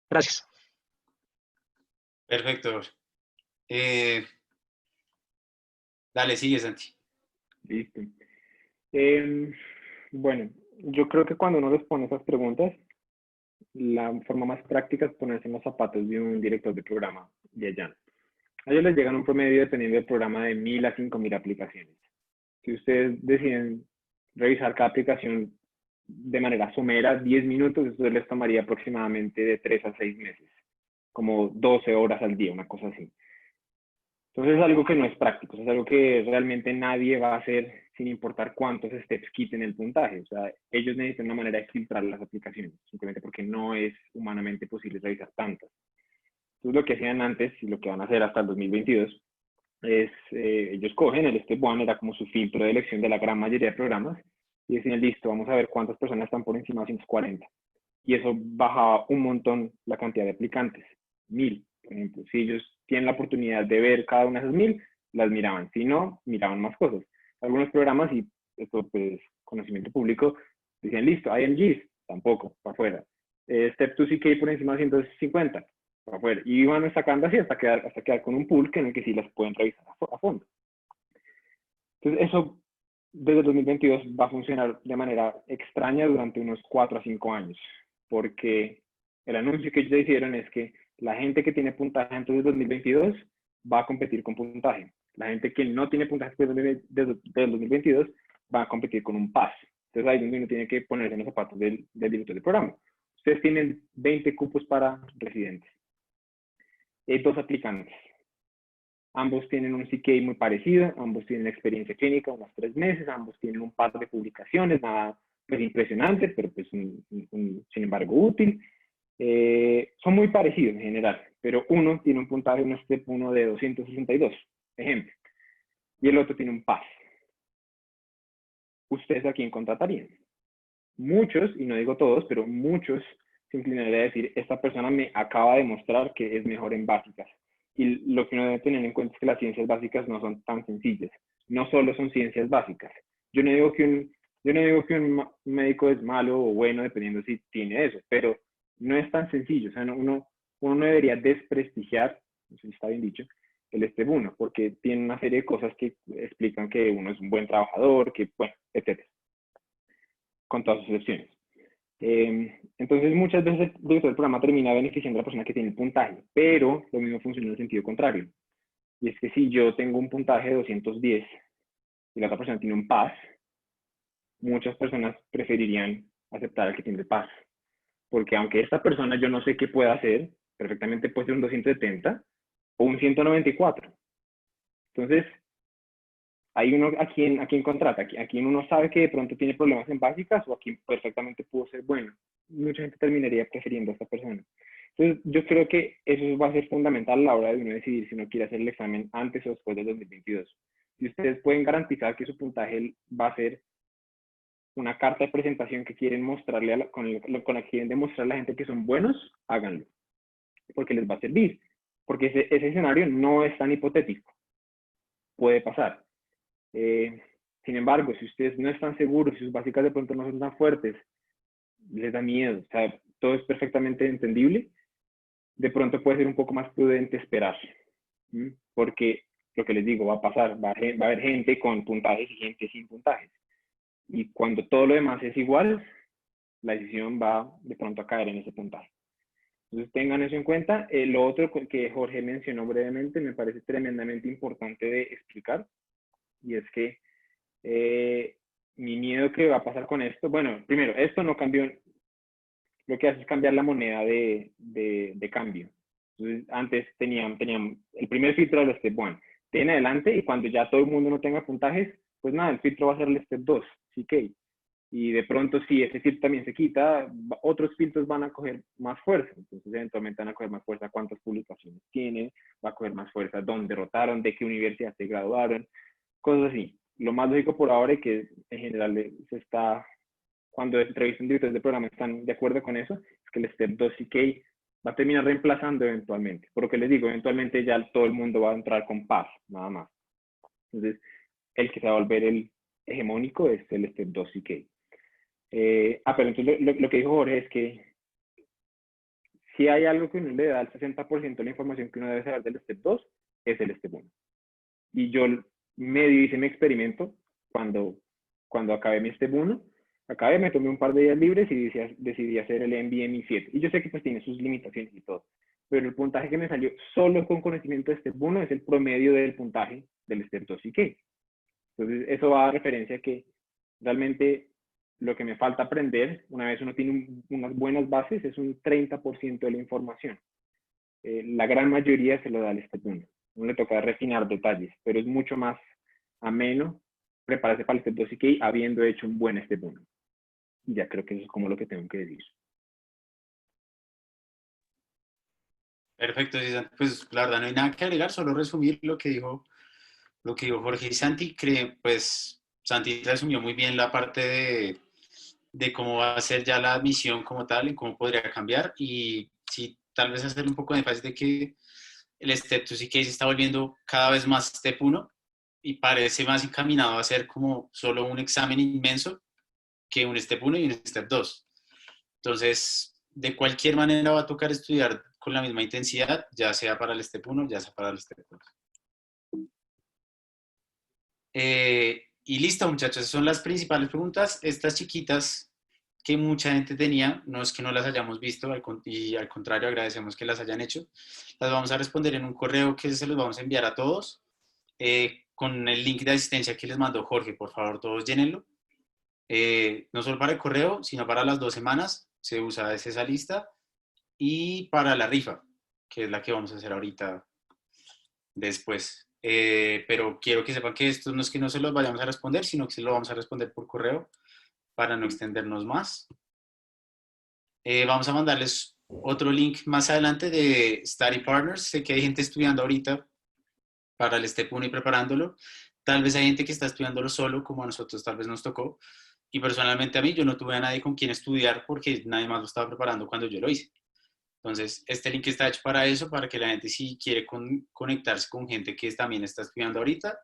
Gracias. Perfecto, Jorge. Eh, Dale, sigue, Santi. Listo. Em, bueno, yo creo que cuando uno les pone esas preguntas, la forma más práctica es ponerse en los zapatos de un director de programa de allá. A ellos les llegan un promedio, dependiendo del programa, de 1000 a 5000 aplicaciones. Si ustedes deciden revisar cada aplicación de manera somera, 10 minutos, eso les tomaría aproximadamente de 3 a 6 meses, como 12 horas al día, una cosa así. Entonces es algo que no es práctico, es algo que realmente nadie va a hacer sin importar cuántos steps quiten el puntaje. O sea, ellos necesitan una manera de filtrar las aplicaciones, simplemente porque no es humanamente posible revisar tantas. Entonces lo que hacían antes y lo que van a hacer hasta el 2022 ellos cogen el Step 1, era como su filtro de elección de la gran mayoría de programas, y decían, listo, vamos a ver cuántas personas están por encima de 140. Y eso bajaba un montón la cantidad de aplicantes, 1000, por ejemplo. Si ellos tienen la oportunidad de ver cada una de esas 1000, las miraban. Si no, miraban más cosas. Algunos programas, y esto pues conocimiento público, decían, listo, IMGs, tampoco, para afuera. Step 2 CK por encima de 150, para afuera. Y iban sacando así hasta quedar con un pool en el que sí las pueden revisar a fondo. Entonces, eso desde el 2022 va a funcionar de manera extraña durante unos 4 a 5 años, porque el anuncio que ellos hicieron es que la gente que tiene puntaje antes del 2022 va a competir con puntaje. La gente que no tiene puntaje después del 2022 va a competir con un pass. Entonces ahí es donde uno tiene que ponerse en los zapatos del director del programa. Ustedes tienen 20 cupos para residentes. Hay 2 aplicantes. Ambos tienen un CK muy parecido, ambos tienen experiencia clínica, unos 3 meses, ambos tienen un par de publicaciones, nada pues, impresionante, pero pues sin embargo útil. Son muy parecidos en general, pero uno tiene un puntaje en un Step 1 de 262, ejemplo, y el otro tiene un PAS. ¿Ustedes a quién contratarían? Muchos, y no digo todos, pero muchos se inclinarían a decir, esta persona me acaba de mostrar que es mejor en básicas. Y lo que uno debe tener en cuenta es que las ciencias básicas no son tan sencillas. No solo son ciencias básicas. Yo no digo que un médico es malo o bueno dependiendo si tiene eso, pero no es tan sencillo. O sea, uno no debería desprestigiar, no sé si está bien dicho, el Step 1, porque tiene una serie de cosas que explican que uno es un buen trabajador, que, bueno, etcétera, con todas sus excepciones. Entonces, muchas veces el programa termina beneficiando a la persona que tiene el puntaje, pero lo mismo funciona en el sentido contrario. Y es que si yo tengo un puntaje de 210 y la otra persona tiene un PAS, muchas personas preferirían aceptar al que tiene el PAS. Porque aunque esta persona yo no sé qué pueda hacer, perfectamente puede ser un 270 o un 194. Entonces, hay uno a quien contrata, a quien uno sabe que de pronto tiene problemas en básicas o a quien perfectamente pudo ser bueno. Mucha gente terminaría prefiriendo a esta persona. Entonces, yo creo que eso va a ser fundamental a la hora de uno decidir si uno quiere hacer el examen antes o después del 2022. Si ustedes pueden garantizar que su puntaje va a ser una carta de presentación que quieren mostrarle con la que quieren demostrarle a la gente que son buenos, háganlo, porque les va a servir. Porque ese escenario no es tan hipotético. Puede pasar. Sin embargo, si ustedes no están seguros, si sus básicas de pronto no son tan fuertes, les da miedo, o sea, todo es perfectamente entendible, de pronto puede ser un poco más prudente esperar, ¿sí? Porque lo que les digo va a pasar, va a haber gente con puntajes y gente sin puntajes. Y cuando todo lo demás es igual, la decisión va de pronto a caer en ese puntaje. Entonces tengan eso en cuenta. Lo otro que Jorge mencionó brevemente me parece tremendamente importante de explicar, y es que mi miedo que va a pasar con esto, bueno, primero, esto no cambió, lo que hace es cambiar la moneda de cambio. Entonces, antes tenían el primer filtro del Step 1, tiene adelante, y cuando ya todo el mundo no tenga puntajes, pues nada, el filtro va a ser el Step 2, CK. Y de pronto, si ese filtro también se quita, otros filtros van a coger más fuerza. Entonces, eventualmente van a coger más fuerza cuántas publicaciones tienen, va a coger más fuerza dónde rotaron, de qué universidad se graduaron, cosas así. Lo más lógico por ahora, y que en general se está, cuando entrevistan directores de programa están de acuerdo con eso, es que el Step 2 CK va a terminar reemplazando eventualmente. Por lo que les digo, eventualmente ya todo el mundo va a entrar con PAS, nada más. Entonces, el que se va a volver el hegemónico es el Step 2 CK. Pero entonces lo que dijo Jorge es que si hay algo que uno le da el 60% de la información que uno debe saber del Step 2, es el Step 1. Y yo medio hice mi experimento cuando acabé mi Step 1. Acabé, me tomé un par de días libres y decidí hacer el NVMe 7. Y yo sé que pues tiene sus limitaciones y todo, pero el puntaje que me salió solo con conocimiento de Step 1 es el promedio del puntaje del Step 2 y qué. Entonces, eso va a dar referencia a que realmente lo que me falta aprender, una vez uno tiene unas buenas bases, es un 30% de la información. La gran mayoría se lo da al Step 1. Uno le toca refinar detalles, pero es mucho más ameno prepararse para el Step 2 y que habiendo hecho un buen Step 1. Y ya creo que eso es como lo que tengo que decir. Perfecto, César. Pues la verdad no hay nada que agregar, solo resumir lo que dijo lo que dijo Jorge y Santi, pues Santi resumió muy bien la parte de cómo va a ser ya la admisión como tal y cómo podría cambiar. Y sí, tal vez hacer un poco de énfasis de que el Step 2 CK se está volviendo cada vez más Step 1 y parece más encaminado a ser como solo un examen inmenso que un Step 1 y un Step 2. Entonces, de cualquier manera va a tocar estudiar con la misma intensidad, ya sea para el Step 1, ya sea para el Step 2. Y listo, muchachos, esas son las principales preguntas. Estas chiquitas que mucha gente tenía, no es que no las hayamos visto, y al contrario, agradecemos que las hayan hecho. Las vamos a responder en un correo que se los vamos a enviar a todos, con el link de asistencia que les mandó Jorge. Por favor, todos llénenlo. No solo para el correo, sino para las 2 semanas se usa esa lista, y para la rifa, que es la que vamos a hacer ahorita después. Pero quiero que sepan que esto no es que no se los vayamos a responder, sino que se lo vamos a responder por correo para no extendernos más. Vamos a mandarles otro link más adelante de Study Partners. Sé que hay gente estudiando ahorita para el Step 1 y preparándolo. Tal vez hay gente que está estudiándolo solo, como a nosotros tal vez nos tocó. Y personalmente a mí, yo no tuve a nadie con quien estudiar porque nadie más lo estaba preparando cuando yo lo hice. Entonces, este link está hecho para eso, para que la gente, si quiere conectarse con gente que también está estudiando ahorita,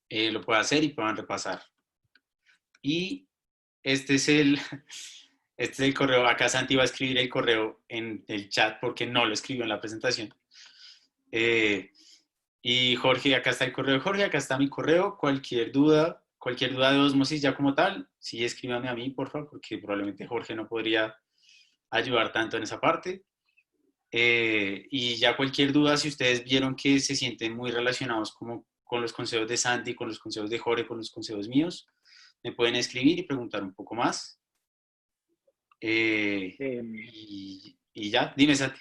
lo pueda hacer y puedan repasar. Y este es el correo. Acá Santi va a escribir el correo en el chat porque no lo escribió en la presentación. Y Jorge, acá está el correo de Jorge, acá está mi correo. Cualquier duda de Osmosis ya como tal, sí escríbame a mí, por favor, porque probablemente Jorge no podría ayudar tanto en esa parte. Y ya cualquier duda, si ustedes vieron que se sienten muy relacionados como con los consejos de Santi, con los consejos de Jorge, con los consejos míos, me pueden escribir y preguntar un poco más. Y ya, dime, Santi.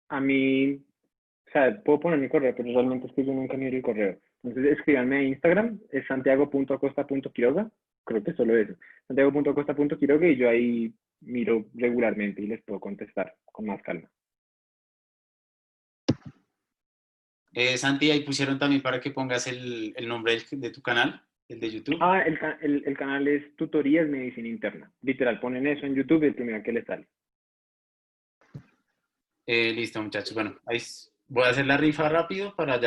A mí, o sea, puedo poner mi correo, pero realmente es que yo nunca miro el correo. Entonces, escríbanme a Instagram, es santiago.acosta.quiroga, creo que solo eso, santiago.acosta.quiroga, y yo ahí miro regularmente y les puedo contestar con más calma. Santi, ahí pusieron también para que pongas el nombre de tu canal, el de YouTube. Ah, el canal es Tutorías Medicina Interna. Literal, ponen eso en YouTube y el primero que les sale. Listo, muchachos. Bueno, ahí voy a hacer la rifa rápido para ya